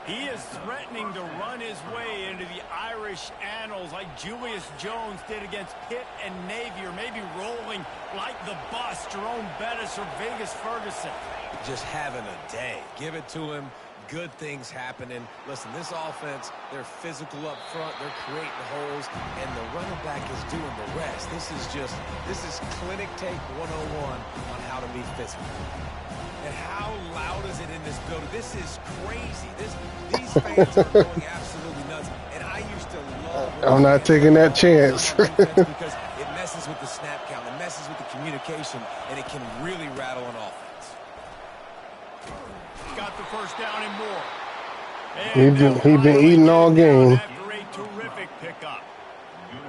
He is threatening to run his way into the Irish annals like Julius Jones did against Pitt and Navy, or maybe rolling like the bus, Jerome Bettis or Vegas Ferguson. Just having a day. Give it to him. Good things happening. Listen, this offense, they're physical up front. They're creating holes, and the running back is doing the rest. This is clinic take 101 on how to be physical. And how loud is it in this building? This is crazy. These fans are going absolutely nuts. And I used to love. I'm not taking that chance. Because it messes with the snap count, it messes with the communication, and it can really rattle an offense. Got the first down and more. He been eating all game. After a terrific pickup.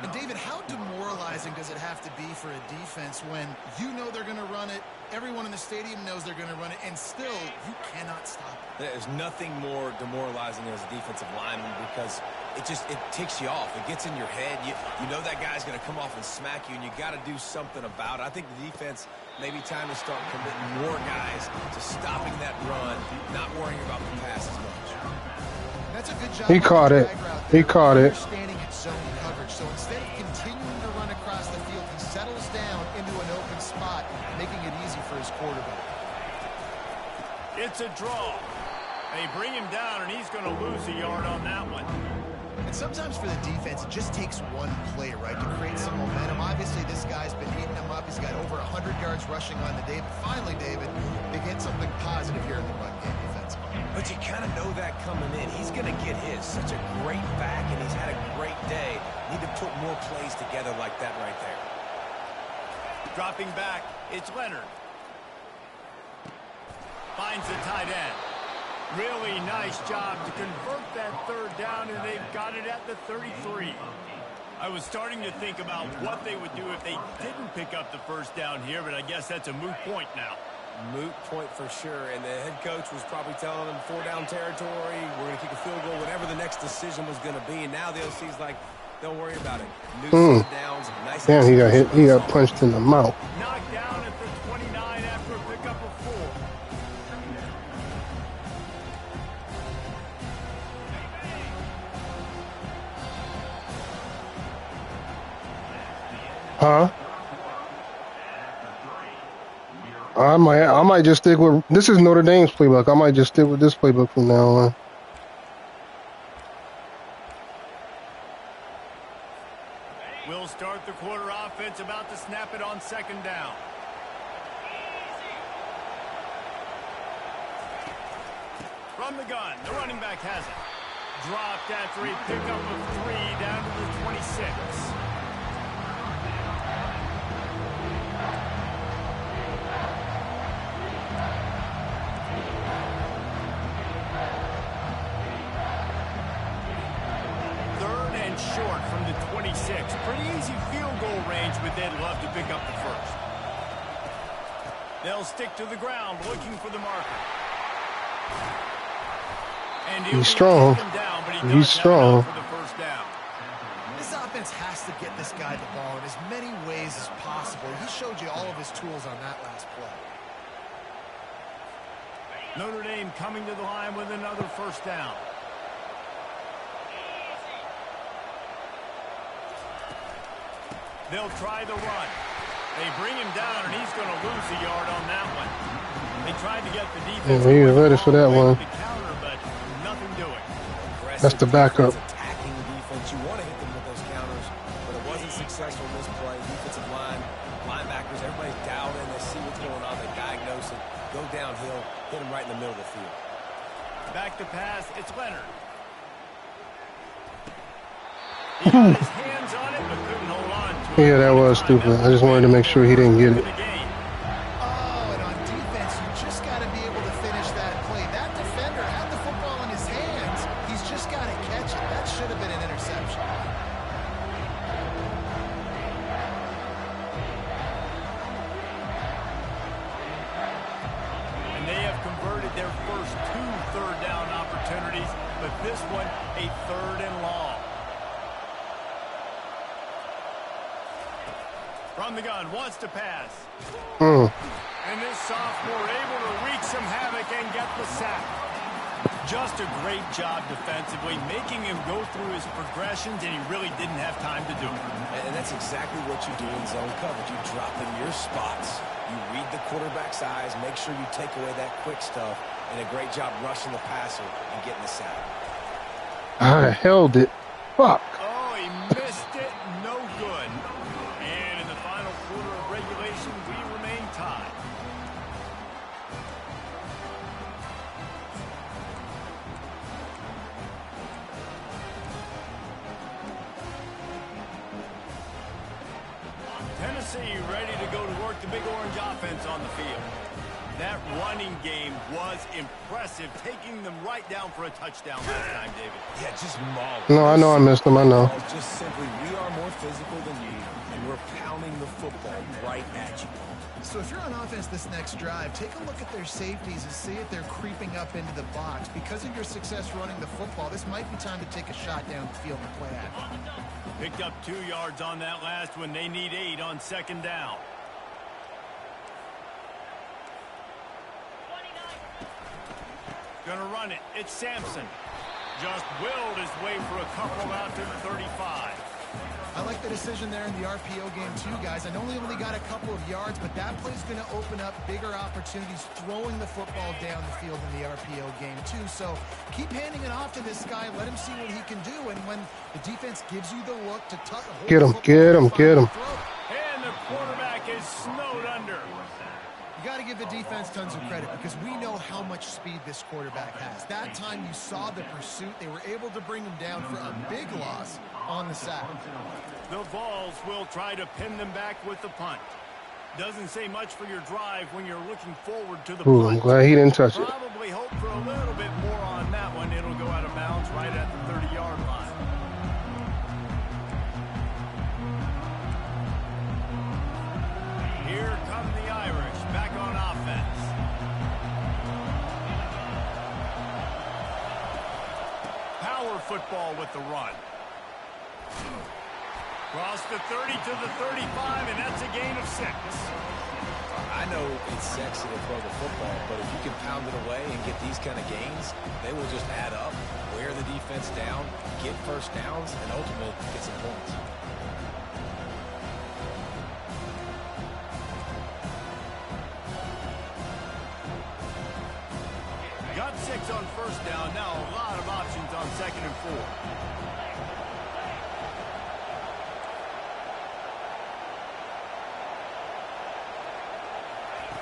And David, how demoralizing does it have to be for a defense when you know they're going to run it, everyone in the stadium knows they're going to run it, and still you cannot stop it? There's nothing more demoralizing as a defensive lineman because it ticks you off. It gets in your head. You know that guy's going to come off and smack you, and you got to do something about it. I think the defense maybe time to start committing more guys to stopping that run, not worrying about the pass as much. That's a good job. He caught it. He caught it. Understanding its zone coverage. So instead of continuing to run across the field, he settles down into an open spot, making it easy for his quarterback. It's a draw. They bring him down, and he's going to lose a yard on that one. And sometimes for the defense, it just takes one play, right, to create some momentum. Obviously, this guy's been eating them up. He's got over 100 yards rushing on the day. But finally, David, they get something positive here in the run game defensively. But you kind of know that coming in. He's going to get his. Such a great back, and he's had a great day. Need to put more plays together like that right there. Dropping back, it's Leonard. Finds the tight end. Really nice job to convert that third down, and they've got it at the 33. I was starting to think about what they would do if they didn't pick up the first down here, but I guess that's a moot point now. Moot point for sure, and the head coach was probably telling them 4-down territory, we're going to kick a field goal, whatever the next decision was going to be, and now the OC's like, don't worry about it. New downs, nice. Damn, he got hit. He got punched in the mouth. Knocked down at the 29 after a pickup of 4. Huh? I might just stick with this. Is Notre Dame's playbook. I might just stick with this playbook from now on. We'll start the quarter offense, about to snap it on second down. From the gun, the running back has it. Dropped after a pickup of 3 down to the 26. Short from the 26. Pretty easy field goal range, but they'd love to pick up the first. They'll stick to the ground looking for the marker. And he's strong. Down, but he's strong. For the first down. This offense has to get this guy the ball in as many ways as possible. He showed you all of his tools on that last play. Notre Dame coming to the line with another first down. They'll try the run. They bring him down, and he's going to lose a yard on that one. They tried to get the defense. He was ready for that one. Counter, but nothing doing. That's the backup. Attacking defense. You want to hit them with those counters, but it wasn't successful in this play. Defensive line, linebackers, everybody's dialed in. They see what's going on. They diagnose it. Go downhill. Hit him right in the middle of the field. Back to pass. It's Leonard. He got his hands on it, but couldn't hold on to it. Yeah, that was stupid. I just wanted to make sure he didn't get it. Oh, and on defense, you just got to be able to finish that play. That defender had the football in his hands. He's just got to catch it. That should have been an interception. And they have converted their first 2 third-down opportunities, but this one a 3rd and long. From the gun, wants to pass. Mm. And this sophomore able to wreak some havoc and get the sack. Just a great job defensively, making him go through his progressions, and he really didn't have time to do it. And that's exactly what you do in zone coverage. You drop in your spots, you read the quarterback's eyes, make sure you take away that quick stuff, and a great job rushing the passer and getting the sack. I held it. Fuck. Oh, he missed it. No good. And in the final quarter of regulation, we remain tied. Tennessee ready to go to work the Big Orange offense on the field. That running game was impressive, taking them right down for a touchdown last time, David. Yeah, just mauled. No, I know I missed him. I know. Just simply, we are more physical than you, and we're pounding the football right at you. So if you're on offense this next drive, take a look at their safeties and see if they're creeping up into the box. Because of your success running the football, this might be time to take a shot down the field and play action. Picked up 2 yards on that last one. They need 8 on second down. Gonna run it. It's Sampson. Just willed his way for a couple out to the 35. I like the decision there in the RPO game too, guys. I know he only got a couple of yards, but that play's going to open up bigger opportunities throwing the football down the field in the RPO game too. So keep handing it off to this guy. Let him see what he can do. And when the defense gives you the look to tuck, Get him, get him, get him. And the quarterback is snowed under. You got to give the defense tons of credit because we know how much speed this quarterback has. That time you saw the pursuit. They were able to bring him down for a big loss on the sack. The Vols will try to pin them back with the punt. Doesn't say much for your drive when you're looking forward to the Ooh, punt. I'm glad he didn't touch it. Probably hope for a little bit more on that one. It'll go out of bounds right at the 30-yard line. Here come the Irish back on offense. Power football with the run. Cross the 30 to the 35, and that's a gain of 6. I know it's sexy to throw the football, but if you can pound it away and get these kind of gains, they will just add up, wear the defense down, get first downs, and ultimately get some points. Got 6 on first down. Now a lot of options on second and 4.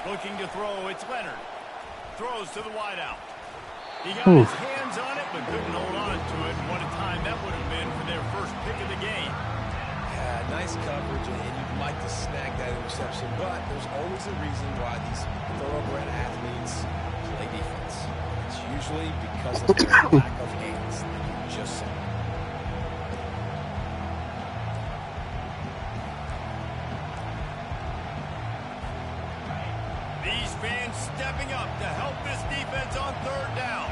Looking to throw, it's Leonard. Throws to the wideout. He got his hands on it, but couldn't hold on to it. What a time that would have been for their first pick of the game. Yeah, nice coverage, and you'd like to snag that interception, but there's always a reason why these thoroughbred athletes play defense. It's usually because of their lack of hands. Just saying. These fans stepping up to help this defense on third down.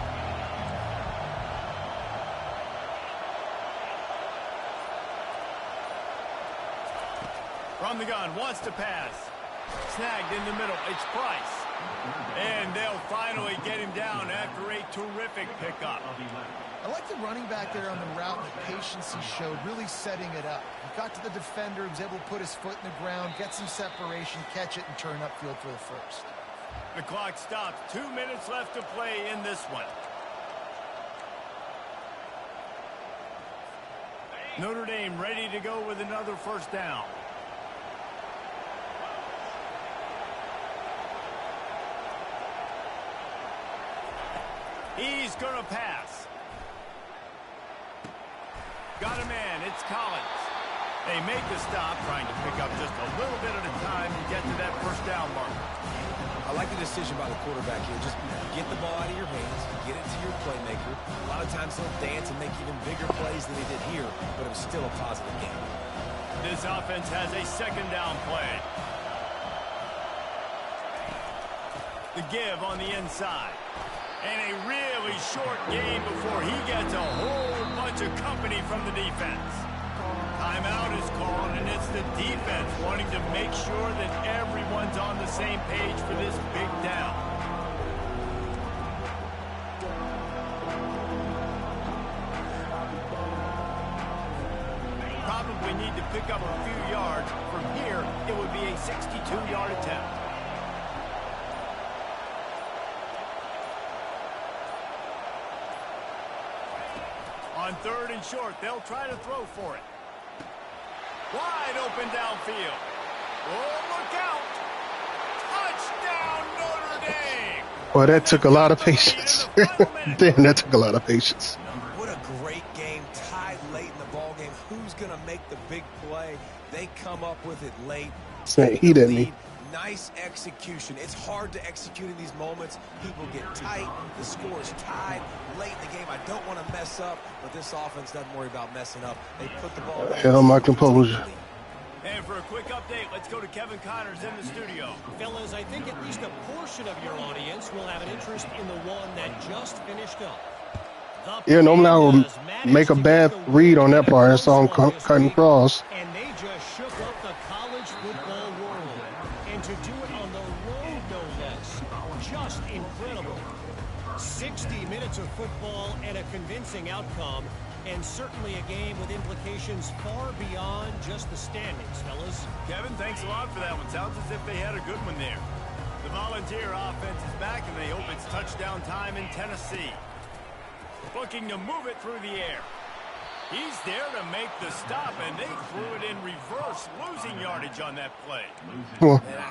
From the gun, wants to pass. Snagged in the middle, it's Price. And they'll finally get him down after a terrific pickup. I like the running back there on the route, the patience he showed, really setting it up. He got to the defender, he was able to put his foot in the ground, get some separation, catch it, and turn upfield for the first. The clock stops. 2 minutes left to play in this one. Notre Dame ready to go with another first down. He's going to pass. Got a man. It's Collins. They make the stop, trying to pick up just a little bit at a time to get to that first down mark. I like the decision by the quarterback here. Just get the ball out of your hands, get it to your playmaker. A lot of times they'll dance and make even bigger plays than they did here, but it was still a positive game. This offense has a second down play. The give on the inside. And a really short game before he gets a whole bunch of company from the defense. Timeout is called, and it's the defense wanting to make sure that everyone's on the same page for this big down. Probably need to pick up a few yards. From here, it would be a 62-yard attempt. On 3rd and short, they'll try to throw for it. Wide open downfield. Oh, look out. Touchdown, Notre Dame. Well, that took a lot of patience. Damn, that took a lot of patience. What a great game, tied late in the ball game. Who's going to make the big play? They come up with it late. He didn't. Nice execution. It's hard to execute in these moments. People get tight. The score is tied late in the game. I don't want to mess up, but this offense doesn't worry about messing up. They put the ball. Hell, my composure. And for a quick update, let's go to Kevin Connors in the studio. Fellas, I think at least a portion of your audience will have an interest in the one that just finished up. Yeah, normally I would make a bad read on that part. That's all I'm cutting across. And they just shook up the college football world. And to do it on the road, no less. Just incredible. 60 minutes of football and a convincing outcome. And certainly a game with implications far beyond just the standings, fellas. Kevin, thanks a lot for that one. Sounds as if they had a good one there. The Volunteer offense is back, and they hope it's touchdown time in Tennessee. Looking to move it through the air. He's there to make the stop, and they threw it in reverse, losing yardage on that play.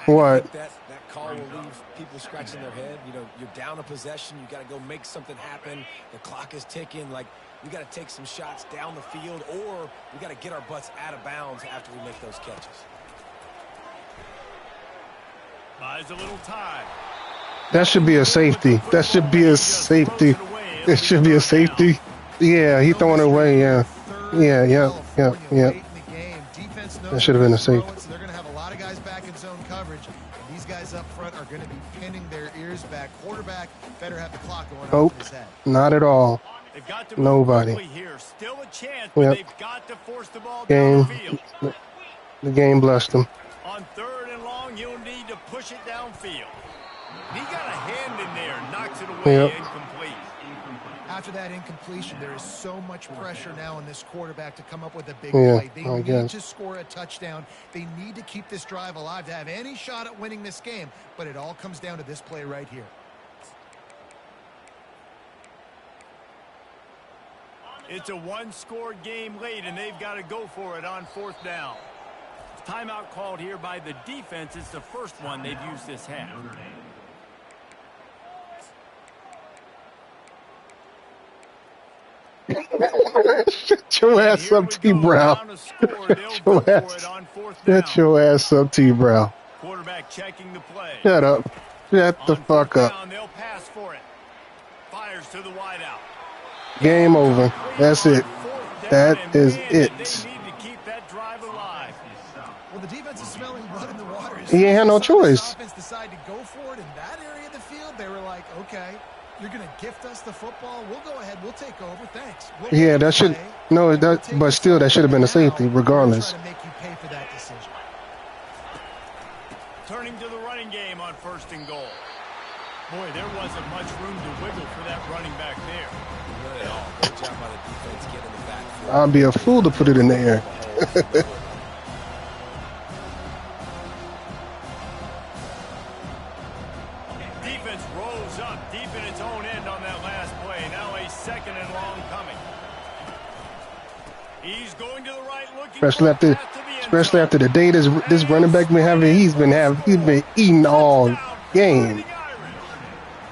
What? That call will leave people scratching their head. You know, you're down a possession. You got to go make something happen. The clock is ticking. Like, we got to take some shots down the field, or we got to get our butts out of bounds after we make those catches. Buys a little time. That should be a safety. That should be a safety. It should be a safety. Yeah, he throwing it away. Yeah. Yeah. That should have been a safety. They're going to have a lot of guys back in zone coverage. And these guys up front are going to be pinning their ears back. Quarterback better have the clock going over his head. Not at all. Nobody. Here. Still a chance, but they've got to force the ball Game. down the field. The game blessed him. On 3rd and long, you'll need to push it downfield. He got a hand in there, knocks it away, incomplete. After that incompletion, there is so much pressure now on this quarterback to come up with a big play. They need to score a touchdown. They need to keep this drive alive to have any shot at winning this game. But it all comes down to this play right here. It's a one-score game late, and they've got to go for it on 4th down. Timeout called here by the defense. It's the first one they've used this half. Shut your ass up, T. Brown. Shut your ass up, T. Brown. Quarterback checking the play. Shut up. Shut the fuck up. They'll pass for it. Fires to the wideout. Game over. That's it. That is it. They need to keep that drive alive. Well, the defense is smelling blood in the water. He ain't had no choice. The offense decided to go for it in that area of the field. They were like, okay, you're going to gift us the football. We'll go ahead. We'll take over. Thanks. Yeah, that should no, that but still that should have been a safety regardless. Try to make you pay for that decision. Turning to the running game on 1st and goal. Boy, there wasn't much room to wiggle for that running back there. Not at all. Good job by the defense getting the back. I'd be a fool to put it in the air. Defense rolls up deep in its own end on that last play. Now a 2nd and long coming. He's going to the right, looking especially after the day this running back been having. He's been eating all game.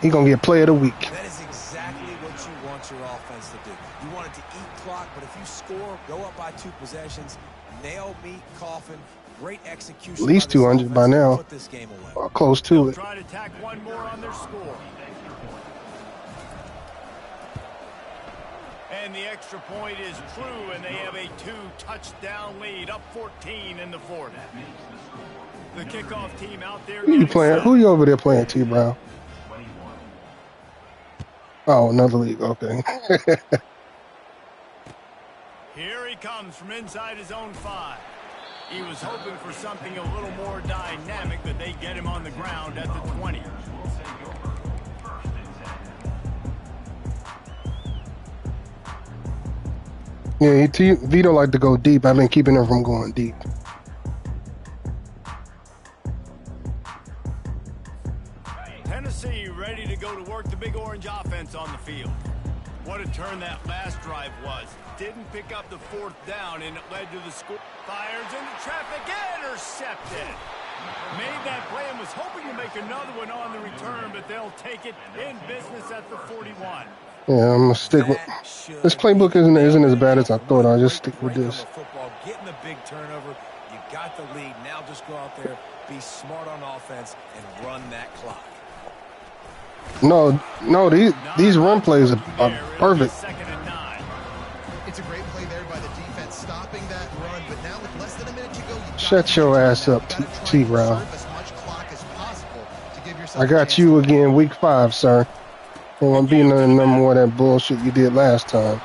He's gonna get player of the week. That is exactly what you want your offense to do. You want it to eat clock, but if you score, go up by 2 possessions, nail meat, coffin, great execution. At least 200 by now. Put this game away. Or close to it. Try to tack one more on their score. And the extra point is true, and they have a 2-touchdown lead, up 14 in the 4th. The kickoff team out there. Who you playing? Who you over there playing, T. Brown? Oh, another league. Okay. Here he he comes from inside his own 5. He was hoping for something a little more dynamic, but they get him on the ground at the 20. Yeah, Vito like to go deep. I've been keeping him from going deep. Tennessee ready to go to work the Big Orange offense on the field. What a turn that last drive was. Didn't pick up the 4th down, and it led to the score. Fires into traffic, intercepted. Made that play and was hoping to make another one on the return, but they'll take it in business at the 41. Yeah, I'm gonna stick with this playbook. Isn't as bad as I thought. I'll just stick with this. Getting the big turnover, you got the lead. Now just go out there, be smart on offense, and run that clock. No, these run plays are perfect. It's a great play there by the defense, stopping that run. But now with less than a minute to go, shut your ass up, T-Row. I got you again, week 5, sir. Don't want to be none more of that bullshit you did last time.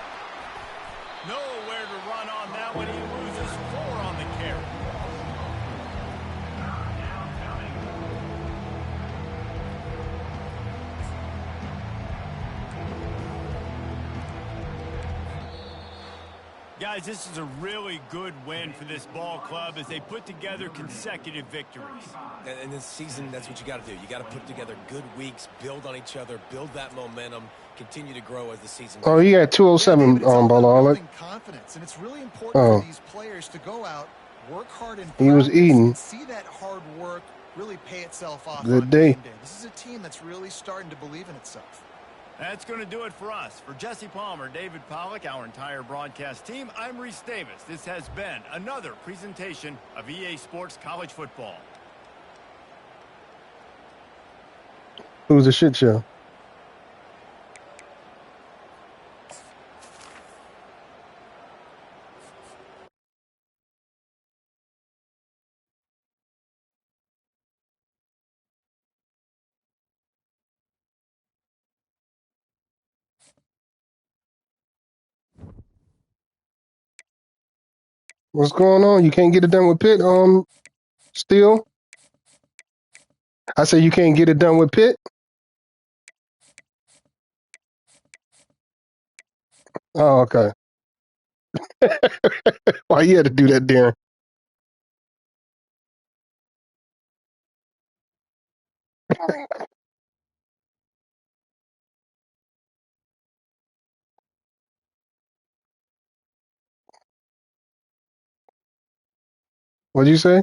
Nowhere to run on that one. He loses 4 on the carry. Guys, this is a really good win for this ball club as they put together consecutive victories. And this season, that's what you got to do. You got to put together good weeks, build on each other, build that momentum, continue to grow as the season goes. Oh, he had 207 Ballard. Confidence, and it's really important for these players to go out, work hard, and he was eating. See that hard work really pay itself off. Good day. This is a team that's really starting to believe in itself. That's going to do it for us. For Jesse Palmer, David Pollack, our entire broadcast team, I'm Reese Davis. This has been another presentation of EA Sports College Football. It was a shit show. What's going on? You can't get it done with Pitt, still? I say you can't get it done with Pitt? Oh, okay. Why you had to do that, Darren? What'd you say?